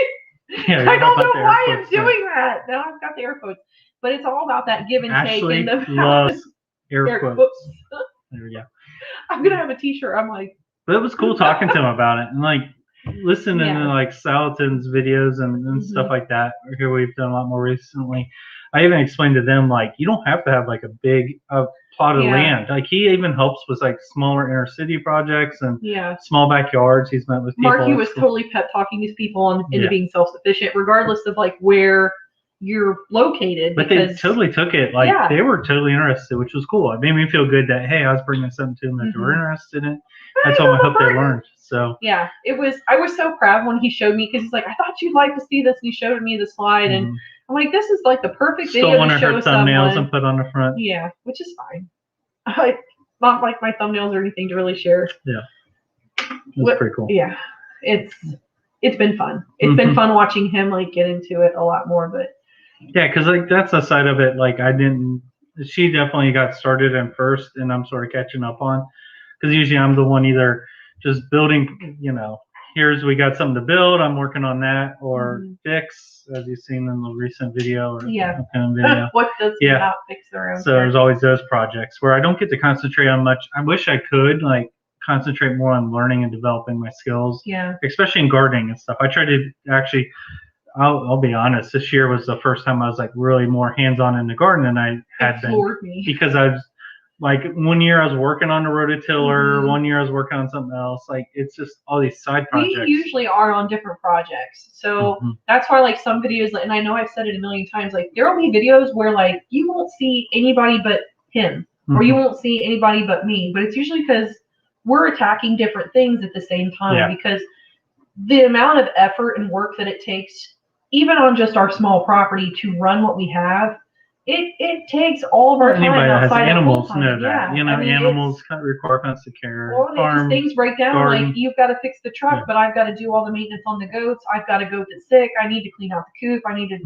Yeah, I don't know why I'm doing that. Now I've got the air quotes. But it's all about that give and take. Ashley loves air quotes. There we go. I'm going to have a t-shirt. I'm like. But it was cool talking to him about it. And like, listening to like Salatin's videos and stuff like that. Here we've done a lot more recently. I even explained to them like you don't have to have like a big plot of land. Like he even helps with like smaller inner city projects and small backyards. He's met with people. Marky was totally pep talking these people into being self-sufficient, regardless of like where you're located. But they totally took it like they were totally interested, which was cool. It made me feel good that hey, I was bringing something to them that they were interested in. I told them I hope they learned. So yeah, it was. I was so proud when he showed me because he's like, I thought you'd like to see this, and he showed me the slide, and I'm like, this is like the perfect video to show someone. Thumbnails and put on the front. Yeah, which is fine. I not like my thumbnails or anything to really share. Yeah, that's pretty cool. Yeah, it's been fun. It's been fun watching him like get into it a lot more, but. Yeah, because like that's a side of it. Like I didn't. She definitely got started in first, and I'm sort of catching up on. Because usually I'm the one either just building. You know, we got something to build. I'm working on that, or fix, as you've seen in the recent video. Or video. What does not fix around? So there's always those projects where I don't get to concentrate on much. I wish I could like concentrate more on learning and developing my skills. Yeah. Especially in gardening and stuff. I try to actually. I'll be honest. This year was the first time I was like really more hands-on in the garden than I had been. Because I was like 1 year I was working on the rototiller, 1 year I was working on something else. Like it's just all these side projects. We usually are on different projects, so that's why like some videos, and I know I've said it a million times. Like there will be videos where like you won't see anybody but him, or you won't see anybody but me. But it's usually because we're attacking different things at the same time. Because the amount of effort and work that it takes. Even on just our small property to run what we have, it takes all of our time. Anybody that has animals know that. You know, animals require constant care. Well, things break down. Garden. Like you've got to fix the truck, but I've got to do all the maintenance on the goats. I've got a goat that's sick. I need to clean out the coop. I need to,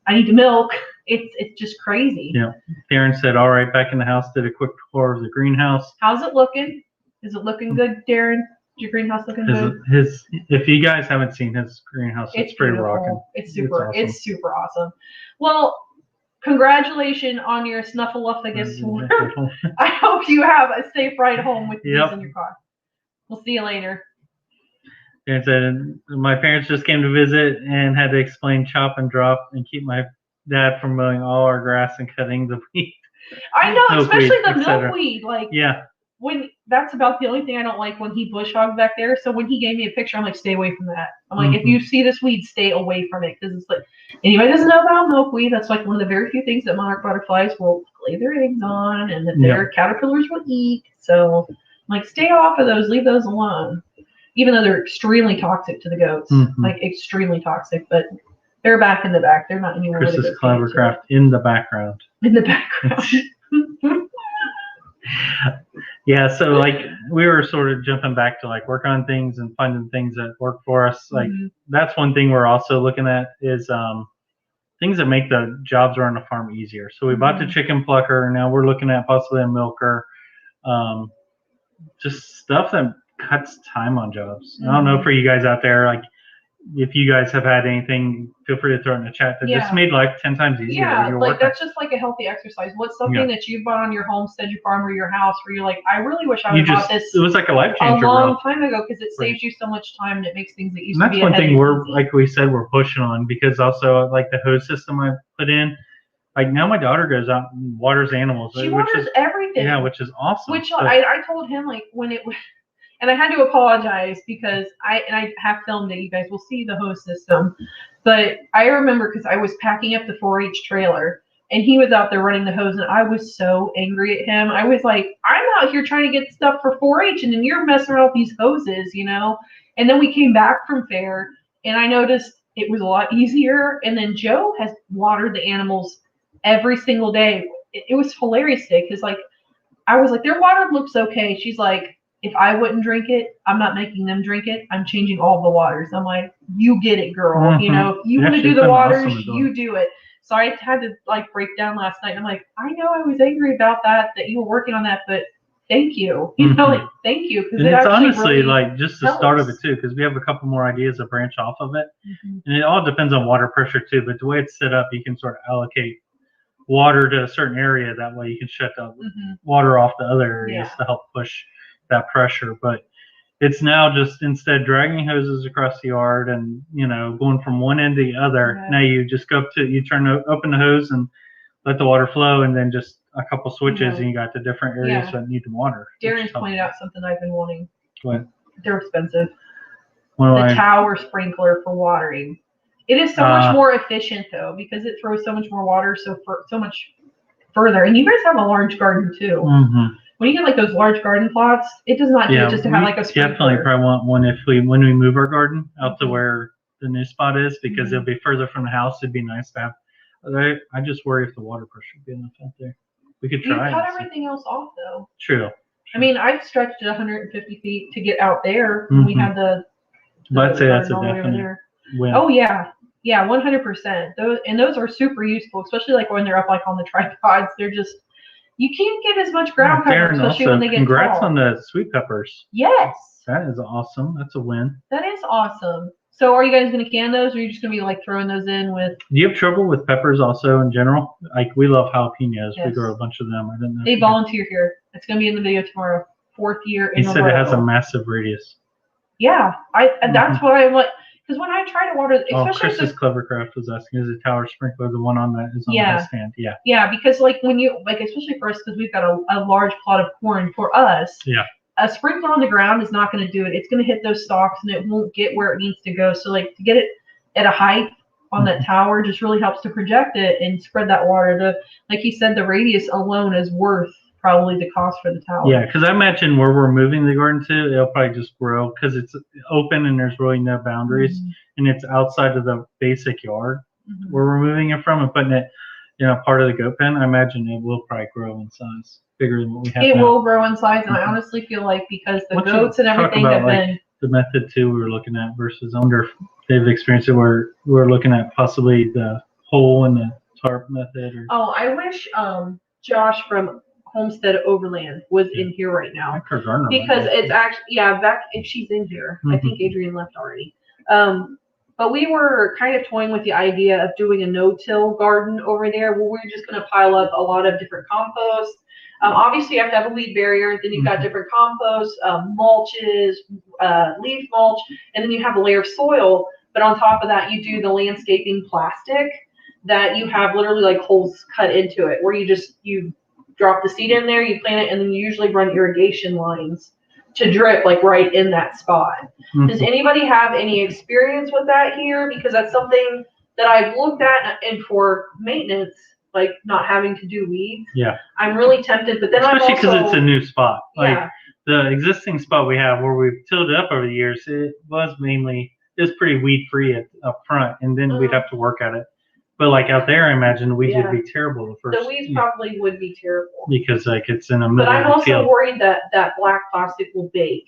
I need to milk. It's just crazy. Yeah. Darren said, "All right, back in the house. Did a quick tour of the greenhouse. How's it looking? Is it looking good, Darren?" Your greenhouse looking good? If you guys haven't seen his greenhouse, it's pretty rocking. It's super awesome. Well, congratulations on your Snuffleupagus. I hope you have a safe ride home with these in your car. We'll see you later. And said my parents just came to visit and had to explain chop and drop and keep my dad from mowing all our grass and cutting the weed. I know, especially the milkweed. Like when that's about the only thing I don't like when he bush hogs back there. So when he gave me a picture, I'm like, stay away from that. I'm like, if you see this weed, stay away from it. Because it's like, anybody doesn't know about milkweed. That's like one of the very few things that monarch butterflies will lay their eggs on and that their caterpillars will eat. So I'm like, stay off of those. Leave those alone. Even though they're extremely toxic to the goats. Like extremely toxic. But they're back in the back. They're not anywhere. Chris's Clevercraft in the background. In the background. Yeah, so like we were sort of jumping back to like work on things and finding things that work for us. Like that's one thing we're also looking at is things that make the jobs around the farm easier. So we bought the chicken plucker. Now we're looking at possibly a milker. Just stuff that cuts time on jobs. I don't know for you guys out there, like if you guys have had anything, feel free to throw it in the chat that just made life 10 times easier. Yeah, like that's just like a healthy exercise. What's something that you bought on your homestead, your farm, or your house where you're like, I really wish I would have bought this. It was like a life changer a long time ago because it saves you so much time and it makes things that used to be. That's one thing we're like we said we're pushing on because also like the hose system I put in. Like now my daughter goes out and waters animals. She waters everything. Yeah, which is awesome. Which I told him like when it was. And I had to apologize because I have filmed it. You guys will see the hose system. But I remember because I was packing up the 4-H trailer and he was out there running the hose and I was so angry at him. I was like, I'm out here trying to get stuff for 4-H and then you're messing around with these hoses, you know? And then we came back from fair and I noticed it was a lot easier. And then Joe has watered the animals every single day. It was hilarious today because like, I was like, their water looks okay. She's like, if I wouldn't drink it, I'm not making them drink it. I'm changing all the waters. I'm like, you get it, girl. You know, if you want to do the waters, you do it. So I had to like break down last night. I'm like, I know I was angry about that you were working on that, but thank you. You know, like thank you. And it's honestly really like just the start of it too, because we have a couple more ideas to branch off of it. And it all depends on water pressure too. But the way it's set up, you can sort of allocate water to a certain area. That way you can shut the water off the other areas to help push that pressure. But It's now just instead dragging hoses across the yard and, you know, going from one end to the other. Right. Now you just go up to, you open the hose and let the water flow, and then just a couple switches and you got the different areas that need the water. Darren's pointed out something I've been wanting. What? They're expensive. The tower sprinkler for watering. It is so much more efficient though, because it throws so much more water so much further. And you guys have a large garden too. Mm-hmm. When you get like those large garden plots, it does not do just to have like a sprinkler. Definitely probably want one when we move our garden out to where the new spot is, because it'll be further from the house. It'd be nice to have. I just worry if the water pressure would be enough out there. We could try. You cut everything else off though. True. I mean, I've stretched it 150 feet to get out there. When we had the but I'd say that's a definite win. Oh yeah, 100%. Those are super useful, especially like when they're up like on the tripods. They're just, you can't get as much ground cover, especially when they get congrats tall. on the sweet peppers. Yes. That is awesome. That's a win. That is awesome. So are you guys going to can those, or are you just going to be like throwing those in with? Do you have trouble with peppers also in general? Like we love jalapenos. Yes. We grow a bunch of them. I didn't know. They volunteer here. It's going to be in the video tomorrow. 4th year in a row. He said it has a massive radius. Yeah, that's what I want. Because when I try to water, especially Chris's Clevercraft was asking, is a tower sprinkler the one on that is on the stand? Yeah. Yeah, because like when you especially for us, because we've got a large plot of corn for us. Yeah. A sprinkler on the ground is not going to do it. It's going to hit those stalks and it won't get where it needs to go. So like to get it at a height on that tower just really helps to project it and spread that water. Like he said, the radius alone is worth probably the cost for the tower. Yeah, because I imagine where we're moving the garden to, it'll probably just grow because it's open and there's really no boundaries, and it's outside of the basic yard where we're moving it from and putting it, part of the goat pen. I imagine it will probably grow in size bigger than what we have now. It will grow in size, and I honestly feel like because the goats and everything have been the method too we were looking at versus I wonder if they've experienced it where we're looking at possibly the hole in the tarp method. Oh, I wish Josh from Homestead Overland was in here right now, because it's actually she's in here. I think Adrian left already. But we were kind of toying with the idea of doing a no-till garden over there, where we're just going to pile up a lot of different compost. Obviously, you have to have a weed barrier. Then you've got different compost, mulches, leaf mulch, and then you have a layer of soil. But on top of that, you do the landscaping plastic that you have literally like holes cut into it, where you drop the seed in there, you plant it, and then you usually run irrigation lines to drip like right in that spot. Does anybody have any experience with that here? Because that's something that I've looked at, and for maintenance, like not having to do weeds. Yeah. I'm really tempted, but then especially because it's a new spot. Like the existing spot we have where we've tilled it up over the years, it was pretty weed free up front, and then we'd have to work at it. But like out there, I imagine the weeds would be terrible the first. The weeds probably would be terrible. Because like it's in the middle of the field. But I'm also worried that black plastic will bake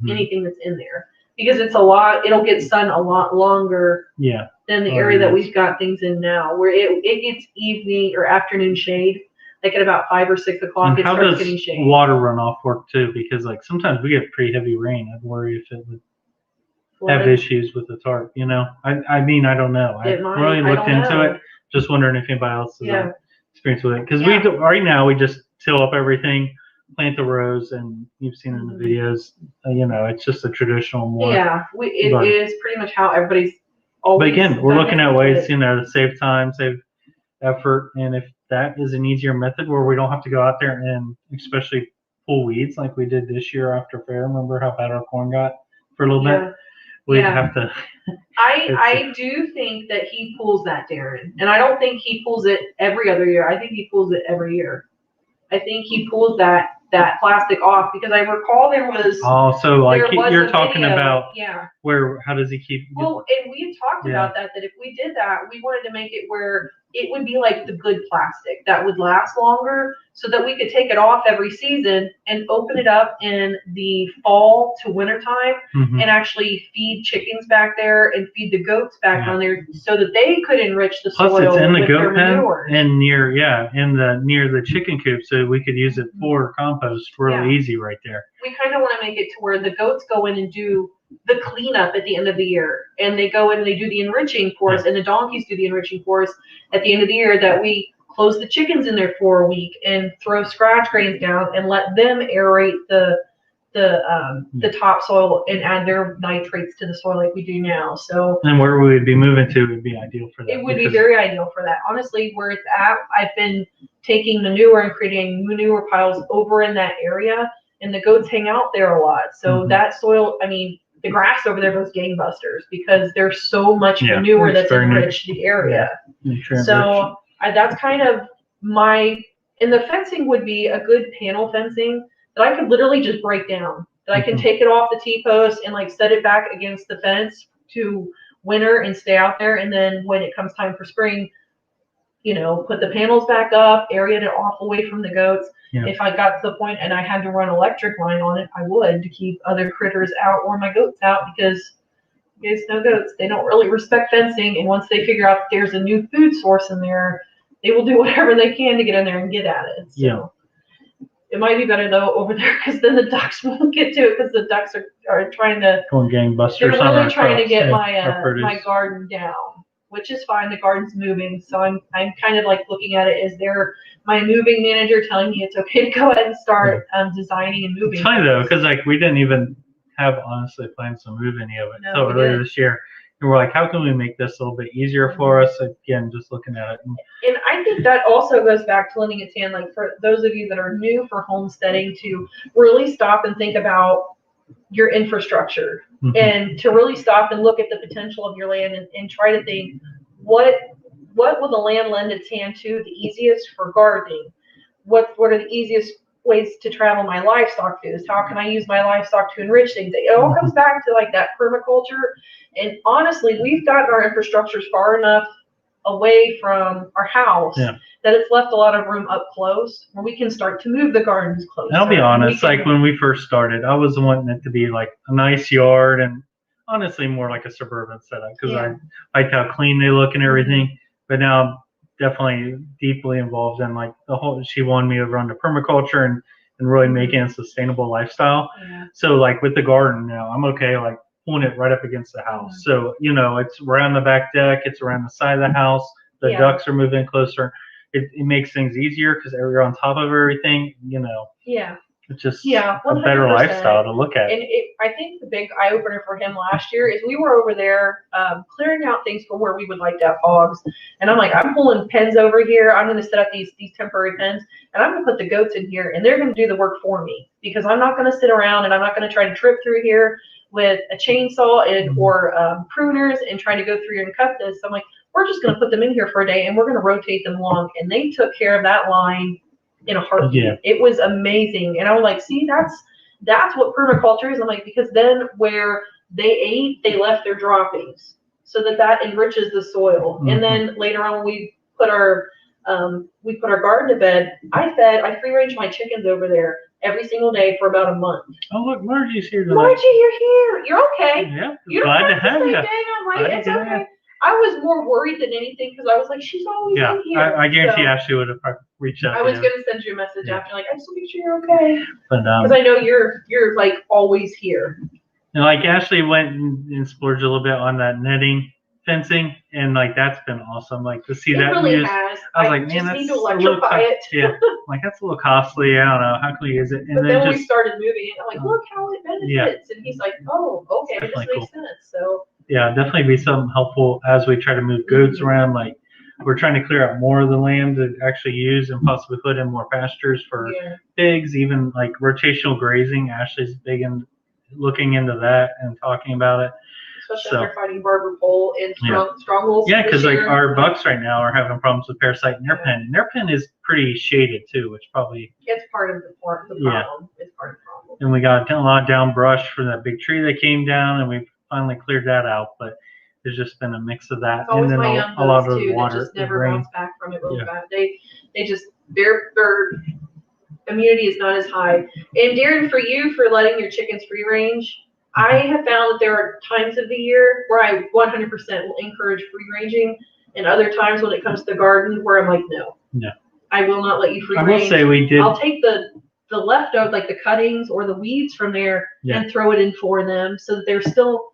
anything that's in there. Because it'll get sun a lot longer than the area that we've got things in now, where it gets evening or afternoon shade. Like at about 5 or 6 o'clock, it starts getting shade. How does water runoff work too? Because like sometimes we get pretty heavy rain. I'd worry if it would have issues with the tarp, I mean, I don't know. I really looked into it. Just wondering if anybody else has experience with it. Because right now we just till up everything, plant the rows, and you've seen in the videos, it's just a traditional more. Yeah, it is pretty much how everybody's always. But again, we're looking at ways, to save time, save effort, and if that is an easier method where we don't have to go out there and especially pull weeds like we did this year after fair. Remember how bad our corn got for a little bit? We'd have to. I do think that he pulls that, Darren, and I don't think he pulls it every other year. I think he pulls it every year. I think he pulls that plastic off, because I recall there was. Oh, so like you're talking about where? How does he keep? Well, and we had talked about that if we did that, we wanted to make it where it would be like the good plastic that would last longer, so that we could take it off every season and open it up in the fall to winter time and actually feed chickens back there and feed the goats back on there, so that they could enrich the soil. Plus, it's in the with goat pen manure. and near the chicken coop, so we could use it for compost really easy right there. We kind of want to make it to where the goats go in and do the cleanup at the end of the year, and they go in and they do the enriching for us, and the donkeys do the enriching for us at the end of the year. That we close the chickens in there for a week and throw scratch grains down and let them aerate the the topsoil and add their nitrates to the soil like we do now. So and where we would be moving to would be ideal for that. It would be very ideal for that. Honestly, where it's at, I've been taking manure and creating manure piles over in that area, and the goats hang out there a lot. So that soil, I mean, the grass over there goes gangbusters because there's so much manure that's enriched the area. So that's kind of and the fencing would be a good panel fencing that I could literally just break down. That I can take it off the T-post and like set it back against the fence to winter and stay out there. And then when it comes time for spring, put the panels back up, area it off away from the goats. Yeah. If I got to the point and I had to run electric line on it, I would, to keep other critters out or my goats out, because you guys know goats, they don't really respect fencing. And once they figure out that there's a new food source in there, they will do whatever they can to get in there and get at it. So it might be better though over there, because then the ducks won't get to it, because the ducks are trying to going gangbusters. They're really trying to get my garden down, which is fine. The garden's moving, so I'm kind of like looking at it as my moving manager telling me it's okay to go ahead and start designing and moving. It's funny though, because like we didn't even have honestly plans to move any of it until earlier this year. And we're like, how can we make this a little bit easier for us? Again, just looking at it. And I think that also goes back to lending a hand, like for those of you that are new for homesteading, to really stop and think about your infrastructure and to really stop and look at the potential of your land and try to think, what will the land lend its hand to the easiest for gardening? What are the easiest ways to travel my livestock foods? How can I use my livestock to enrich things? It all comes back to like that permaculture. And honestly, we've gotten our infrastructures far enough away from our house that it's left a lot of room up close where we can start to move the gardens closer. I'll be honest, like when we first started, I was wanting it to be like a nice yard and honestly more like a suburban setup, because I liked how clean they look and everything. But now I'm definitely deeply involved in like she wanted me to run the permaculture and really making a sustainable lifestyle. So like with the garden now, I'm okay like pulling it right up against the house. So, it's around the back deck, it's around the side of the house, the ducks are moving closer. It makes things easier because you're on top of everything, It's just a better lifestyle to look at. And I think the big eye-opener for him last year is we were over there clearing out things for where we would like to have hogs. And I'm like, I'm pulling pens over here. I'm going to set up these temporary pens, and I'm going to put the goats in here, and they're going to do the work for me, because I'm not going to sit around and I'm not going to try to trip through here with a chainsaw or pruners and trying to go through here and cut this. I'm like, we're just going to put them in here for a day and we're going to rotate them along. And they took care of that line in a heartbeat. It was amazing. And I was like, see, that's what permaculture is. I'm like, because then where they ate, they left their droppings, so that enriches the soil. And then later on, when we put our garden to bed, I free range my chickens over there every single day for about a month. Oh, look, Margie's here tonight. Margie, you're here. You're okay. Yeah, you don't glad have to have you. I'm like, it's okay. I was more worried than anything, because I was like, she's always in here. I guarantee Ashley would have reached out. I was going to send you a message after, like, I just want to make sure you're okay. Because I know you're like always here. And like Ashley went and splurged a little bit on that netting fencing, and like that's been awesome. Like to see that. It really has. I was like, man, that's a little like that's a little costly. I don't know, how can we use it? And but then we started moving it. I'm like, look how it benefits. And he's like, oh, okay, this makes sense. So definitely be something helpful as we try to move goats around. Like we're trying to clear out more of the land to actually use and possibly put in more pastures for pigs, even like rotational grazing. Ashley's big in looking into that and talking about it. Especially after fighting barber pole and strongholds. Yeah, because like our bucks right now are having problems with parasite in their pen. And their pen is pretty shaded too, which probably it's part of the problem. It's part of the problem. And we got a lot of down brush from that big tree that came down, and we finally cleared that out. But there's just been a mix of that, and then a lot of water. That just never bounce back from it really bad. They just their immunity is not as high. And Darren, for you, for letting your chickens free range, I have found that there are times of the year where I 100% will encourage free ranging, and other times when it comes to the garden where I'm like, no, I will not let you free range. I will say we did. I'll take the leftover, like the cuttings or the weeds from there, and throw it in for them, so that they're still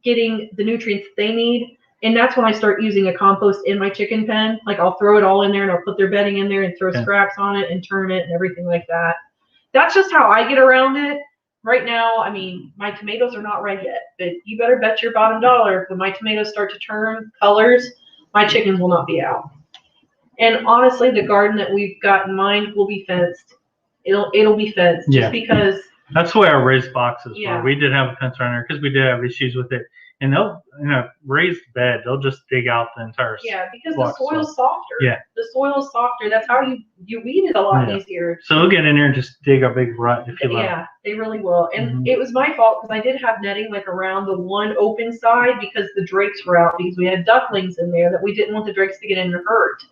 getting the nutrients that they need. And that's when I start using a compost in my chicken pen. Like I'll throw it all in there, and I'll put their bedding in there and throw scraps on it and turn it and everything like that. That's just how I get around it. right now, I mean, my tomatoes are not red yet, but you better bet your bottom dollar when my tomatoes start to turn colors, my chickens will not be out. And honestly, the garden that we've got in mind will be fenced. It'll be fenced just because. That's the way our raised boxes were. We did have a fence around there because we did have issues with it. And they'll, raised bed, they'll just dig out the entire. Yeah, because the soil's softer. Yeah. The soil's softer. That's how you weed it a lot easier. So they'll get in there and just dig a big rut if you let them. Yeah, they really will. And it was my fault because I did have netting like around the one open side because the drakes were out because we had ducklings in there that we didn't want the drakes to get in and hurt.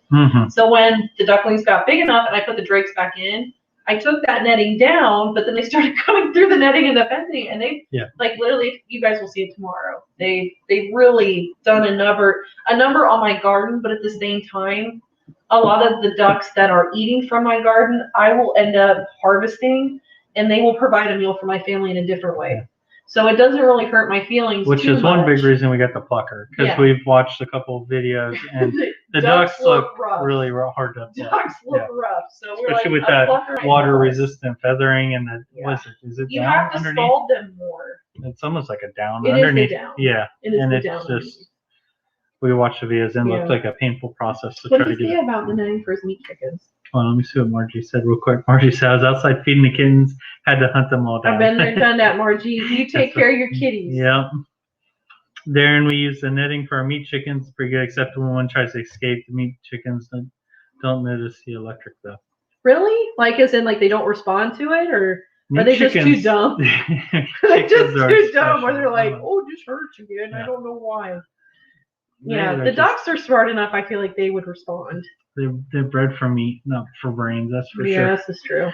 So when the ducklings got big enough and I put the drakes back in, I took that netting down, but then they started coming through the netting and the fencing, and they like literally, you guys will see it tomorrow. They've really done a number on my garden, but at the same time, a lot of the ducks that are eating from my garden, I will end up harvesting, and they will provide a meal for my family in a different way. So it doesn't really hurt my feelings. Which is one big reason we got the plucker, because we've watched a couple of videos and the ducks look really hard to pluck. Ducks look rough, so we're especially with that water-resistant feathering and the what is it? Is it you down have to underneath? scald them more. It's almost like a down it underneath. Is the down. Yeah, it is and the it's down just underneath. we watched the videos and it looked like a painful process to what try to did you get say it. about the netting for his meat chickens? Well, let me see what Margie said real quick. Margie said, I was outside feeding the kittens, had to hunt them all down. I've been there, done that, Margie. You take care of your kitties. Yep. Darren, we use the netting for our meat chickens. Pretty good, except when one tries to escape. The meat chickens don't notice the electric, though. Really? Like, as in, like, they don't respond to it? Or are they just too dumb? They're just too dumb, where they're like, oh, this hurts again. I don't know why. Yeah, the ducks are smart enough. I feel like they would respond. They're bred for meat, not for brains. That's for sure. Yeah, this is true.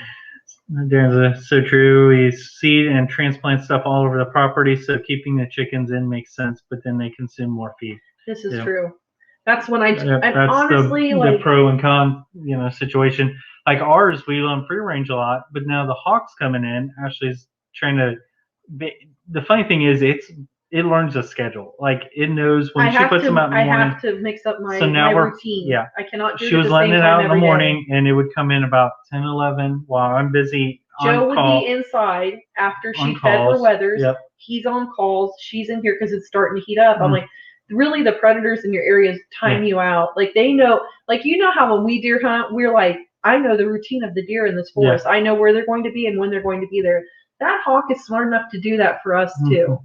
Darren's so true. We seed and transplant stuff all over the property, so keeping the chickens in makes sense. But then they consume more feed. This is true. That's when that's honestly the pro and con, situation. Like ours, we run free range a lot, but now the hawks coming in. Ashley's trying to. The funny thing is, it learns a schedule. Like it knows when she puts them out in the morning. I have to mix up my routine. Yeah. I cannot do it. She was letting it out in the morning, and it would come in about 10, 11 while I'm busy. Joe would be inside after she fed her wethers. Yep. He's on calls. She's in here because it's starting to heat up. I'm like, really, the predators in your areas time you out. Like they know, like how when we deer hunt, we're like, I know the routine of the deer in this forest. I know where they're going to be and when they're going to be there. That hawk is smart enough to do that for us too.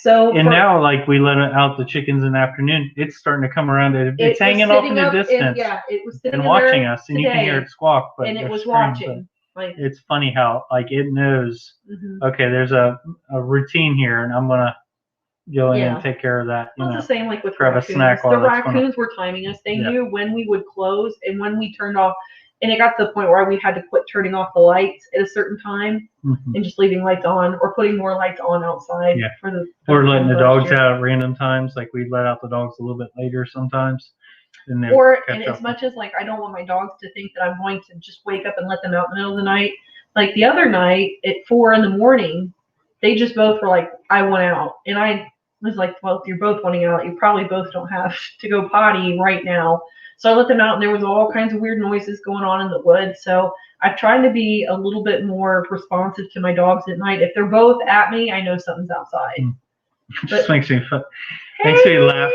So now, like we let out the chickens in the afternoon, it's starting to come around. It's hanging off in the distance. It was sitting and watching us, and you can hear it squawk. But it was watching. Like it's funny how it knows. Okay, there's a routine here, and I'm gonna go in and take care of that. Well, it's the same like with grab raccoons. A snack. The raccoons were timing us. They knew when we would close and when we turned off. And it got to the point where we had to quit turning off the lights at a certain time and just leaving lights on or putting more lights on outside. Yeah. Or letting the dogs out at random times. Like we'd let out the dogs a little bit later sometimes. And as much as like I don't want my dogs to think that I'm going to just wake up and let them out in the middle of the night. Like the other night at 4 a.m, they just both were like, I want out. And I was like, well, if you're both wanting out, you probably both don't have to go potty right now. So I let them out, and there was all kinds of weird noises going on in the woods. So I've tried to be a little bit more responsive to my dogs at night. If they're both at me, I know something's outside. Just makes me fun. Makes me laugh.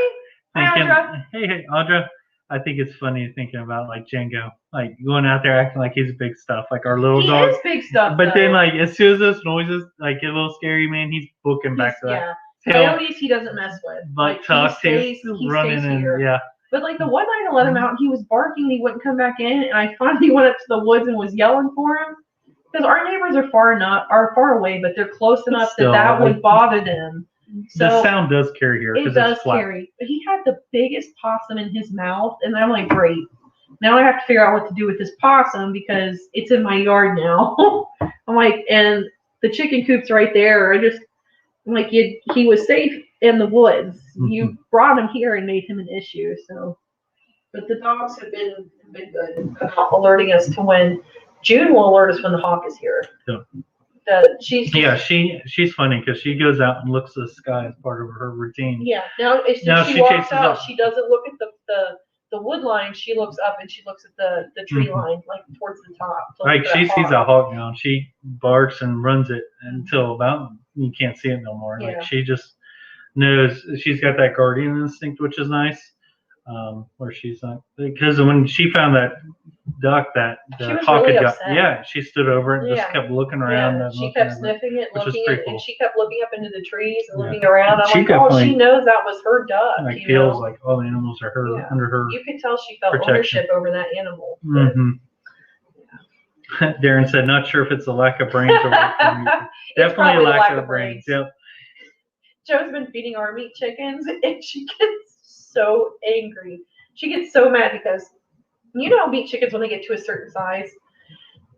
Hey, Audra. I think it's funny thinking about like Django, like going out there acting like he's big stuff, like our little dog. He is big stuff. But then, like as soon as those noises, like get a little scary, man, he's booking back to that. Coyotes he doesn't mess with. But he stays running and But like the one night I let him out and he was barking and he wouldn't come back in, and I finally went up to the woods and was yelling for him because our neighbors are far away, but they're close enough that would bother them. So the sound does carry here. It does carry. But he had the biggest possum in his mouth, and I'm like, great. Now I have to figure out what to do with this possum because it's in my yard now. I'm like, and the chicken coop's right there. I'm like, he was safe in the woods. You brought him here and made him an issue. So, but the dogs have been good about alerting us to when June will alert us when the hawk is here. Yeah. She's funny because she goes out and looks at the sky as part of her routine. Yeah. Now she walks out. She doesn't look at the the wood line, she looks up and she looks at the tree line, like towards the top. Like she sees a hawk now, and she barks and runs it until about you can't see it no more. Yeah. Like she just knows she's got that guardian instinct, which is nice. Where she's like, because when she found that duck that the hawk had got, she stood over it and just kept looking around. Yeah. She kept sniffing it, looking at it, and she kept looking up into the trees and looking around. I'm like, oh, she knows that was her duck. Like feels like all the animals are under her. You could tell she felt ownership over that animal. Mm-hmm. Darren said, not sure if it's a lack of brains or definitely a lack of brains. Yep. Joe's been feeding our meat chickens, and she gets so angry. She gets so mad because you know meat chickens, when they get to a certain size,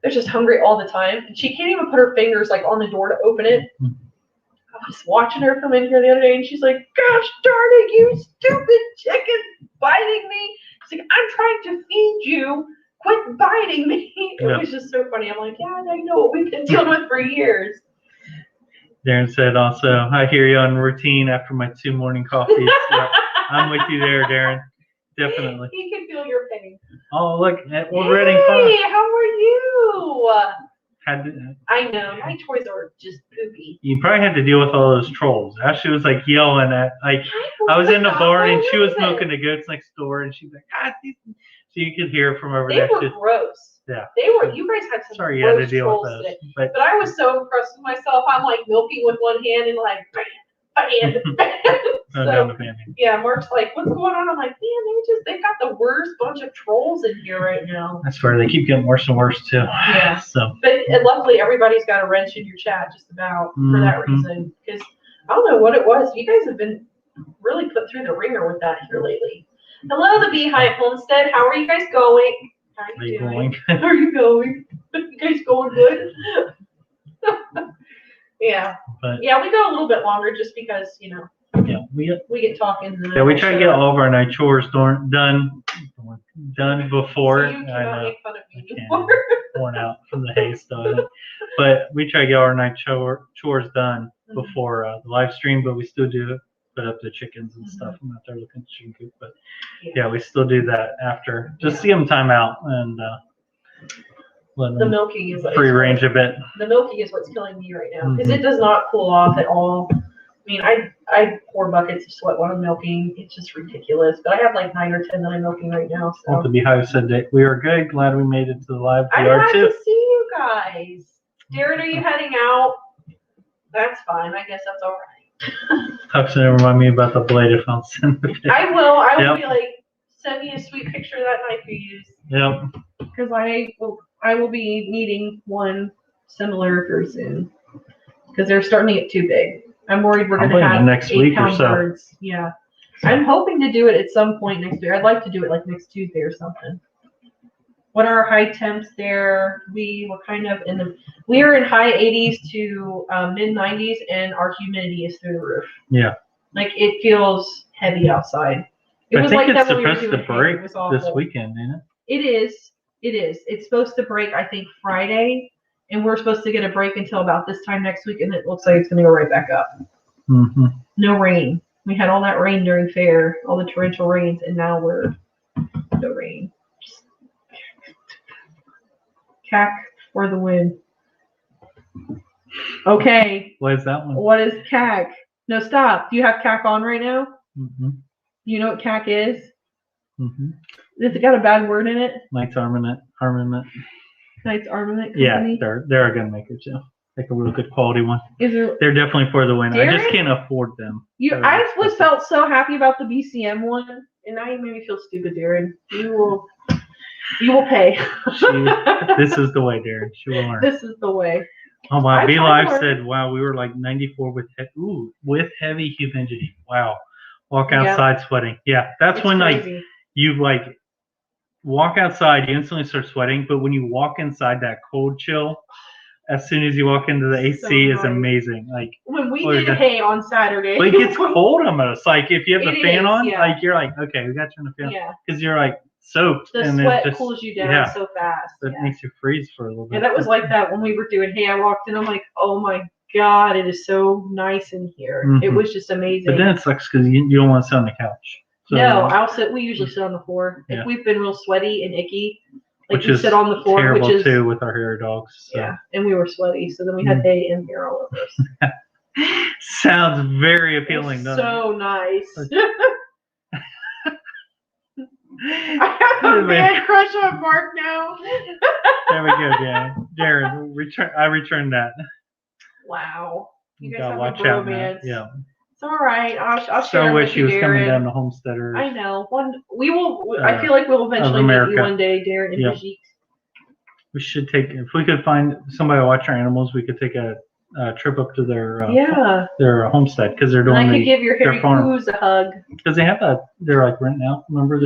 they're just hungry all the time. And she can't even put her fingers like on the door to open it. I was watching her come in here the other day, and she's like, gosh darn it, you stupid chicken biting me. She's like, I'm trying to feed you. Quit biting me. It was just so funny. I'm like, yeah, I know what we've been dealing with for years. Darren said also, I hear you on routine after my 2 morning coffees. Yeah, I'm with you there, Darren. Definitely. He can feel your pain. Oh, look, we're ready. Hey, how are you? I know. My toys are just poopy. You probably had to deal with all those trolls. Ashley was like yelling at, like, I was in the barn and she was milking the goats next door, and she's like, so you could hear from over there. They were gross. Yeah. They were. You guys had some Sorry, you had to deal with those. But I was so impressed with myself. I'm like milking with one hand and like yeah, Mark's like, what's going on? I'm like, man, they've got the worst bunch of trolls in here right now. I swear they keep getting worse and worse too. Yeah. So. But luckily everybody's got a wrench in your chat just about for that reason. Because I don't know what it was. You guys have been really put through the ringer with that here lately. Hello, the Beehive Homestead. How are you guys going? How are you doing? How are you going? You guys going good? Yeah. But, yeah, we go a little bit longer just because, you know, we get talking. Yeah, we try to get all of our night chores done before. So you cannot make fun of me anymore. Worn out from the hay stuff. But we try to get our night chores done before the live stream, but we still do put up the chickens and stuff. I'm out there looking at chicken coop, but yeah, we still do that after. Just see them time out and let them milking is free range a bit. The milking is what's killing me right now because it does not cool off at all. I mean, I pour buckets of sweat when I'm milking. It's just ridiculous. But I have like 9 or 10 that I'm milking right now. So. Well, the Beehive said that we are good. Glad we made it to the live. I'm glad to see you guys. Darren, are you heading out? That's fine. I guess that's all right. Huxley, remind me about the blade if I'll send it. I will. I will be like, send me a sweet picture of that knife you used. Yep. Because I will be needing one similar very soon. Because they're starting to get too big. I'm worried we're going to have next week or so. Birds. Yeah. I'm hoping to do it at some point next year. I'd like to do it like next Tuesday or something. What are our high temps there? We were kind of we are in high 80s to mid 90s, and our humidity is through the roof. Yeah. Like it feels heavy outside. I think it's supposed to break this weekend, isn't it? It is. It is. It's supposed to break, I think, Friday, and we're supposed to get a break until about this time next week, and it looks like it's going to go right back up. Mm-hmm. No rain. We had all that rain during fair, all the torrential rains, and now we're no rain. Cack for the win. Okay. What is that one? What is cack? No, stop. Do you have cack on right now? Mm-hmm. Do you know what cack is? Mm-hmm. Has it got a bad word in it? Knight's Armament. Knight's Armament Company? Yeah, they're a gun maker too. Like a real good quality one. They're definitely for the win. Darren? I just can't afford them. I felt so happy about the BCM one, and now you made me feel stupid, Darren. You will pay. This is the way, Darren. She will learn. This is the way. Oh wow! B Live said, "Wow, we were like 94 with heavy humidity. Wow, walk outside sweating. Yeah, that's when crazy. Like you like walk outside, you instantly start sweating. But when you walk inside, that cold chill, as soon as you walk into the AC, is amazing. Like when we did hay on Saturday, but it gets cold almost. Like if you have the fan on, like you're like, okay, we got you on the fan because you're like. Soaked the and sweat cools you down so fast. That makes you freeze for a little bit. Yeah, that was like that when we were doing hay. I walked in, I'm like, oh my god, it is so nice in here. Mm-hmm. It was just amazing. But then it sucks because you don't want to sit on the couch. So, no, we usually sit on the floor. Yeah. If we've been real sweaty and icky, like which we is sit on the floor, terrible which is too with our hairy dogs. So. Yeah, and we were sweaty, so then we had hay and hair all over us. Sounds very appealing, doesn't it? So nice. I have a man crush on Mark now. There we go, Dan. Jared, I returned that. Wow. You guys gotta have watch a out bromance. now. Yeah. It's all right. I'll share So it wish with he you, was coming Darren. down to Homesteaders. I know. We will. I feel like we'll eventually meet you one day, Darren and Brigitte. We should if we could find somebody to watch our animals, we could take a trip up to their homestead because they're doing. And I could give your hairy coos a hug. Because they have they're like renting out. Remember?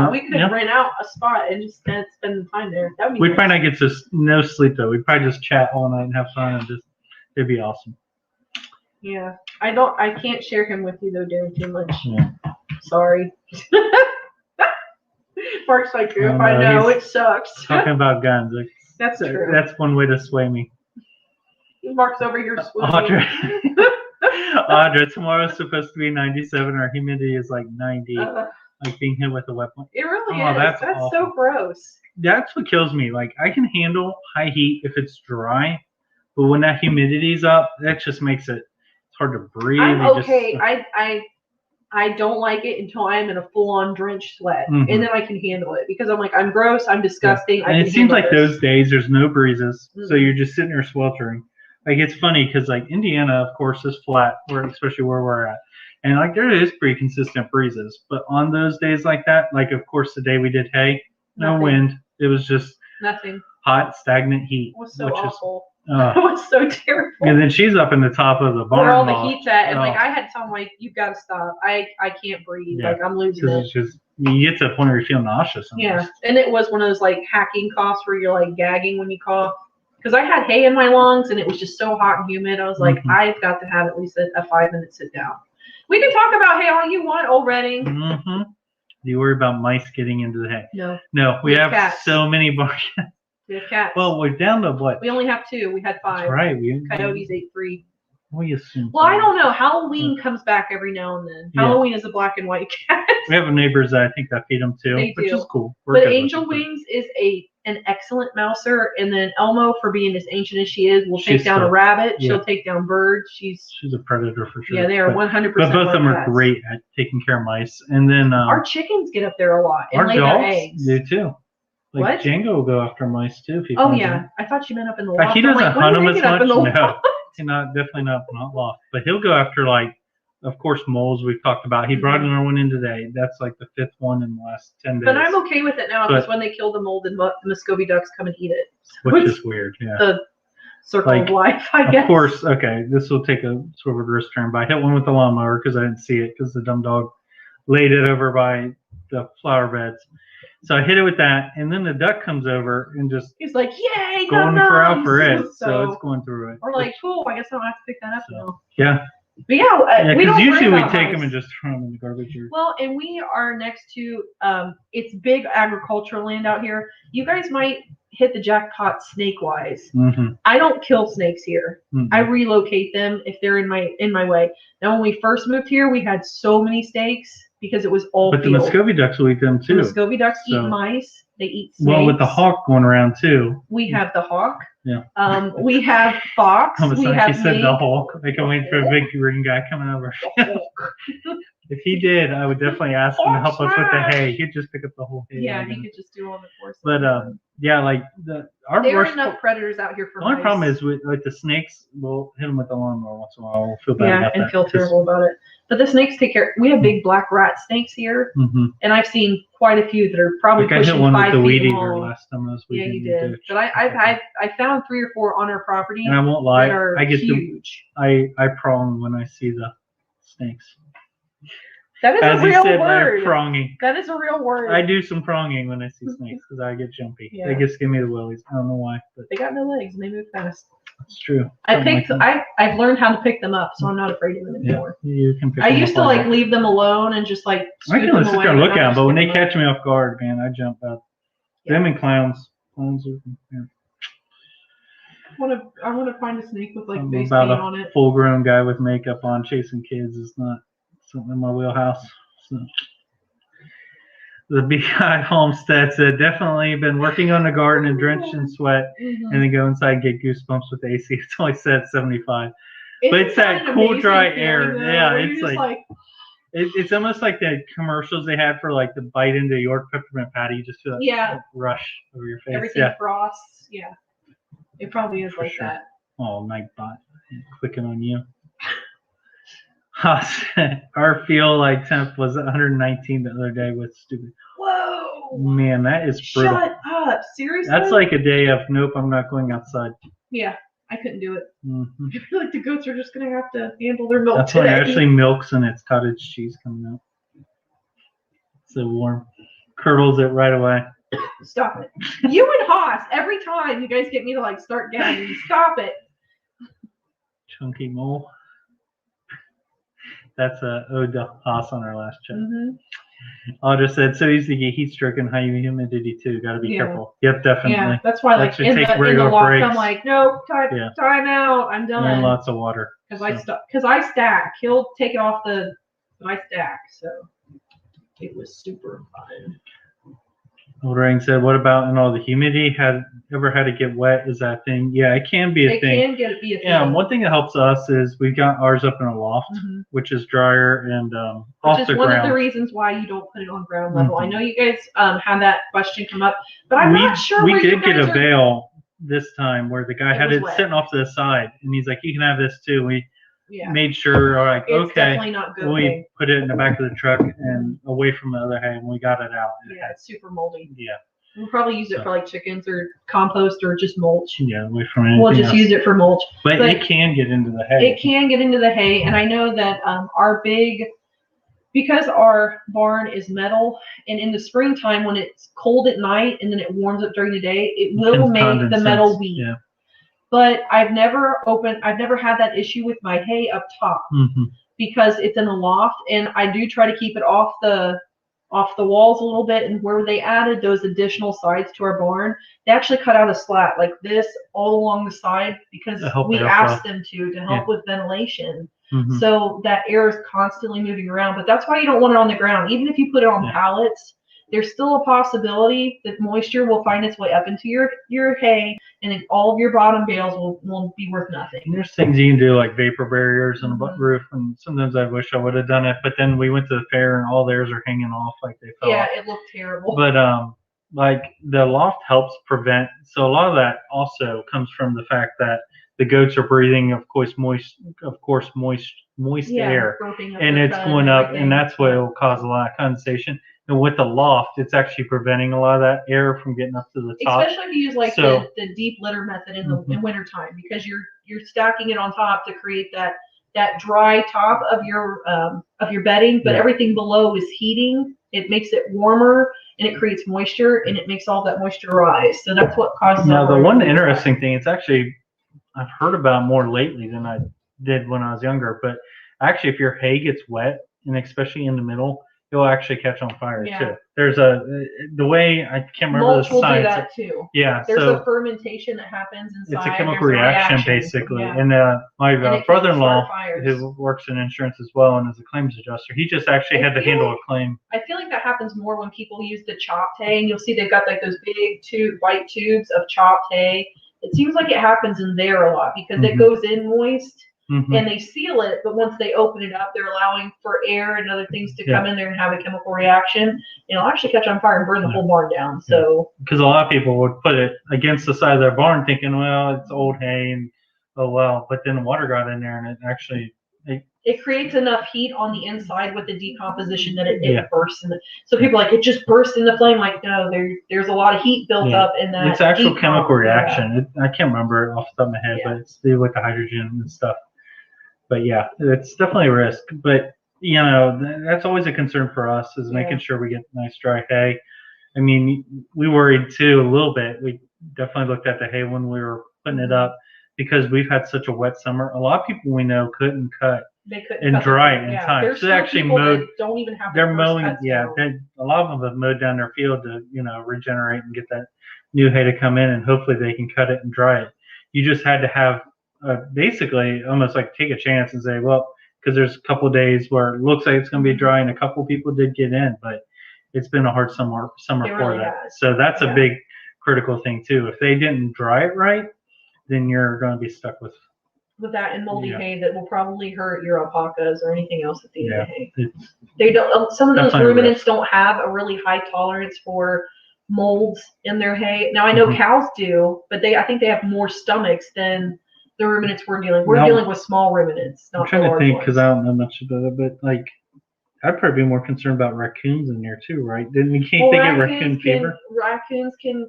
We could rent out a spot and just spend the time there. That would be. We'd probably not get no sleep though. We'd probably just chat all night and have fun and it'd be awesome. Yeah, I can't share him with you though, Darren, too much. Yeah. Sorry. Mark's like, if I know, it sucks. Talking about guns. That's true. That's one way to sway me. Mark's over here swooning. Audra, tomorrow's supposed to be 97. Our humidity is like 90. Like being hit with a weapon. It really is. That's so gross. That's what kills me. Like I can handle high heat if it's dry, but when that humidity's up, that just makes it hard to breathe. I'm okay. I don't like it until I'm in a full-on drenched sweat, and then I can handle it because I'm like, I'm gross, I'm disgusting. Yeah. And it seems like those days there's no breezes, so you're just sitting there sweltering. Like it's funny because like Indiana, of course, is flat, especially where we're at, and like there is pretty consistent breezes. But on those days like that, like of course the day we did hay, no wind. It was just nothing. Hot, stagnant heat. It was so awful. It was so terrible. And then she's up in the top of the barn. Where all the heat's at, and like I had to tell him, like, you've got to stop. I can't breathe. Like I'm losing it. It's just you get to a point where you feel nauseous. Yeah, and it was one of those like hacking coughs where you're like gagging when you cough. Because I had hay in my lungs and it was just so hot and humid. I was like, I've got to have at least a 5-minute sit down. We can talk about hay all you want, old Redding. Do you worry about mice getting into the hay? No. No, we have cats. so many barn. We have cats. Well, we're down to what? We only have 2. We had 5. That's right. Coyotes ate 3. We assume. Well, I don't know. Halloween comes back every now and then. Halloween is a black and white cat. We have neighbors that I think that feed them too, which is cool. But Angel Wings is an excellent mouser, and then Elmo, for being as ancient as she is, will take down a rabbit. She'll take down birds. She's a predator for sure. Yeah, they are 100%. But both of them are great at taking care of mice. And then our chickens get up there a lot and our lay dogs their eggs. do too. Like what? Django will go after mice too. If he I thought you meant up in the loft. He doesn't hunt them as much. No, definitely not up in the loft. But he'll go after of course, moles we've talked about. He brought another one in today. That's like the 5th one in the last 10 days. But I'm okay with it now because when they kill the mole, the Muscovy ducks come and eat it. Which is weird, yeah. The circle of life, I guess. Of course, okay, this will take a sort of reverse turn. But I hit one with the lawnmower because I didn't see it because the dumb dog laid it over by the flower beds. So I hit it with that, and then the duck comes over and just he's like, "Yay, going for it!" So it's going through it. We're like, "Cool, I guess I don't have to pick that up now." Yeah. But yeah, we don't usually we take mice. them and just throw them in the garbage. Well, and we are next to it's big agricultural land out here. You guys might hit the jackpot snake wise. I don't kill snakes here. I relocate them if they're in my way. Now, when we first moved here, we had so many snakes because it was all. But the Muscovy ducks will eat them too. The Muscovy ducks eat mice. They eat snakes. Well, with the hawk going around too. We have the hawk. Yeah. We have fox. We have said the hawk. I can wait for a big green guy coming over. If he did, I would definitely ask him to help us with the hay. He'd just pick up the whole hay. Yeah, he could just do all the force. But yeah, like there are enough predators out here for the only problem is with the snakes. We'll hit them with the lawnmower once in a while. We'll feel bad about that. And feel terrible about it. But the snakes take care. We have big black rat snakes here, and I've seen quite a few that are probably pushing 5 feet long. I hit one with the weed eater last time I was weeding. Yeah, you did. But I found 3 or 4 on our property. And I won't lie, I get huge. I prong when I see the snakes. That is a real word. Pronging. That is a real word. I do some pronging when I see snakes because I get jumpy. Yeah. They just give me the willies. I don't know why. But they got no legs and they move fast. That's true. I've learned how to pick them up, so I'm not afraid of them anymore. Yeah, you can pick I used to leave them alone and just I can sit there and look at them, but when they catch me off guard, man, I jump out. Yeah. Them and clowns. Clowns are. Yeah. I want to find a snake with face paint on it. Full-grown guy with makeup on chasing kids is not something in my wheelhouse. So. The Beehive Homestead said, definitely been working on the garden and drenched in sweat, and then go inside and get goosebumps with the AC. It's only set at 75. But it's that cool, dry air. Yeah, it's like it's almost like the commercials they had for like the bite into York peppermint patty. You just feel that rush over your face. Everything frosts. Yeah, it probably is like that. Oh, Nightbot clicking on you. Our feel like temp was 119 the other day with stupid. Whoa! Man, that is brutal. Shut up! Seriously? That's like a day of nope, I'm not going outside. Yeah, I couldn't do it. Mm-hmm. I feel like the goats are just gonna have to handle their milk. That's when it actually milks and it's cottage cheese coming out. So warm, curdles it right away. Stop it! You and Haas, every time you guys get me to like start gagging. Stop it! Chunky mole. That's a ode to Haas on our last chat. Audra said, so easy to get heat stroke and high humidity too. Got to be careful. Yep, definitely. Yeah, that's why like in the loft, I'm like, nope, time out. I'm done. And lots of water. Because I stack. He'll take it off my stack. So it was super fun. Old Ring said, what about in all the humidity? Ever had to get wet? Is that a thing? Yeah, it can be a thing. It can be a thing. Yeah, one thing that helps us is we've got ours up in a loft, which is drier and off the ground. Which is one of the reasons why you don't put it on ground level. I know you guys had that question come up, but I'm not sure. We did get a veil this time where the guy had it sitting off to the side, and he's like, you can have this too. We made sure, all right, it's definitely not good. We put it in the back of the truck and away from the other hay, and we got it out. Yeah, it's super moldy. Yeah. We'll probably use it for like chickens or compost or just mulch. Yeah, away from anything. We'll just use it for mulch. But it can get into the hay. It can get into the hay, and I know that because our barn is metal, and in the springtime when it's cold at night and then it warms up during the day, it will make the metal weak. Yeah. But I've never had that issue with my hay up top because it's in a loft, and I do try to keep it off the walls a little bit. And where they added those additional sides to our barn, they actually cut out a slat like this all along the side because we asked them to help with ventilation. So that air is constantly moving around. But that's why you don't want it on the ground. Even if you put it on pallets, there's still a possibility that moisture will find its way up into your hay, and then all of your bottom bales will be worth nothing. And there's things you can do like vapor barriers on the roof, and sometimes I wish I would have done it, but then we went to the fair and all theirs are hanging off like they fell off. Yeah, it looked terrible. But like the loft helps prevent, so a lot of that also comes from the fact that the goats are breathing, of course, moist air, and it's going up, and that's what will cause a lot of condensation. And with the loft, it's actually preventing a lot of that air from getting up to the top. Especially if you use like the deep litter method in wintertime, because you're stacking it on top to create that dry top of your bedding, but everything below is heating. It makes it warmer, and it creates moisture, and it makes all that moisture rise. So that's what causes. Now the one interesting thing, it's actually I've heard about more lately than I did when I was younger, but actually if your hay gets wet, and especially in the middle, it'll actually catch on fire too. There's the way I can't remember the science. Mulch will do that too. Yeah, there's a fermentation that happens inside. It's a chemical reaction basically. Yeah. And my brother-in-law, who works in insurance as well and is a claims adjuster, he just actually had to handle a claim. I feel like that happens more when people use the chopped hay, and you'll see they've got like those big white tubes of chopped hay. It seems like it happens in there a lot because it goes in moist. And they seal it, but once they open it up, they're allowing for air and other things to come in there and have a chemical reaction. And it'll actually catch on fire and burn the whole barn down. So because a lot of people would put it against the side of their barn thinking, well, it's old hay and oh well, but then the water got in there and it actually it creates enough heat on the inside with the decomposition that it bursts in. So people are like, it just burst in the flame. Like, no, there's a lot of heat built up in that. It's actual chemical reaction. I can't remember it off the top of my head, but it's to do with the hydrogen and stuff. But yeah, it's definitely a risk. But you know, that's always a concern for us is making sure we get nice dry hay. I mean, we worried too a little bit. We definitely looked at the hay when we were putting it up because we've had such a wet summer. A lot of people we know couldn't cut and dry it in time. There's so they actually mowed. Don't even have they're mowing. Yeah, a lot of them have mowed down their field to regenerate and get that new hay to come in, and hopefully they can cut it and dry it. You just had to have basically almost like take a chance and say, well, because there's a couple of days where it looks like it's going to be dry, and a couple of people did get in, but it's been a hard summer for really that. has. So that's a big critical thing too. If they didn't dry it right, then you're going to be stuck with that and moldy hay that will probably hurt your alpacas or anything else at the end of the hay. It's They don't. Some of those definitely a ruminants risk. don't have a really high tolerance for molds in their hay. Now I know cows do, but I think they have more stomachs than the ruminants we're dealing. We're dealing with small ruminants, not I'm trying the to large think ones. because I don't know much about it, but like I'd probably be more concerned about raccoons in there too, right? Didn't we can't they get raccoon fever? Raccoons can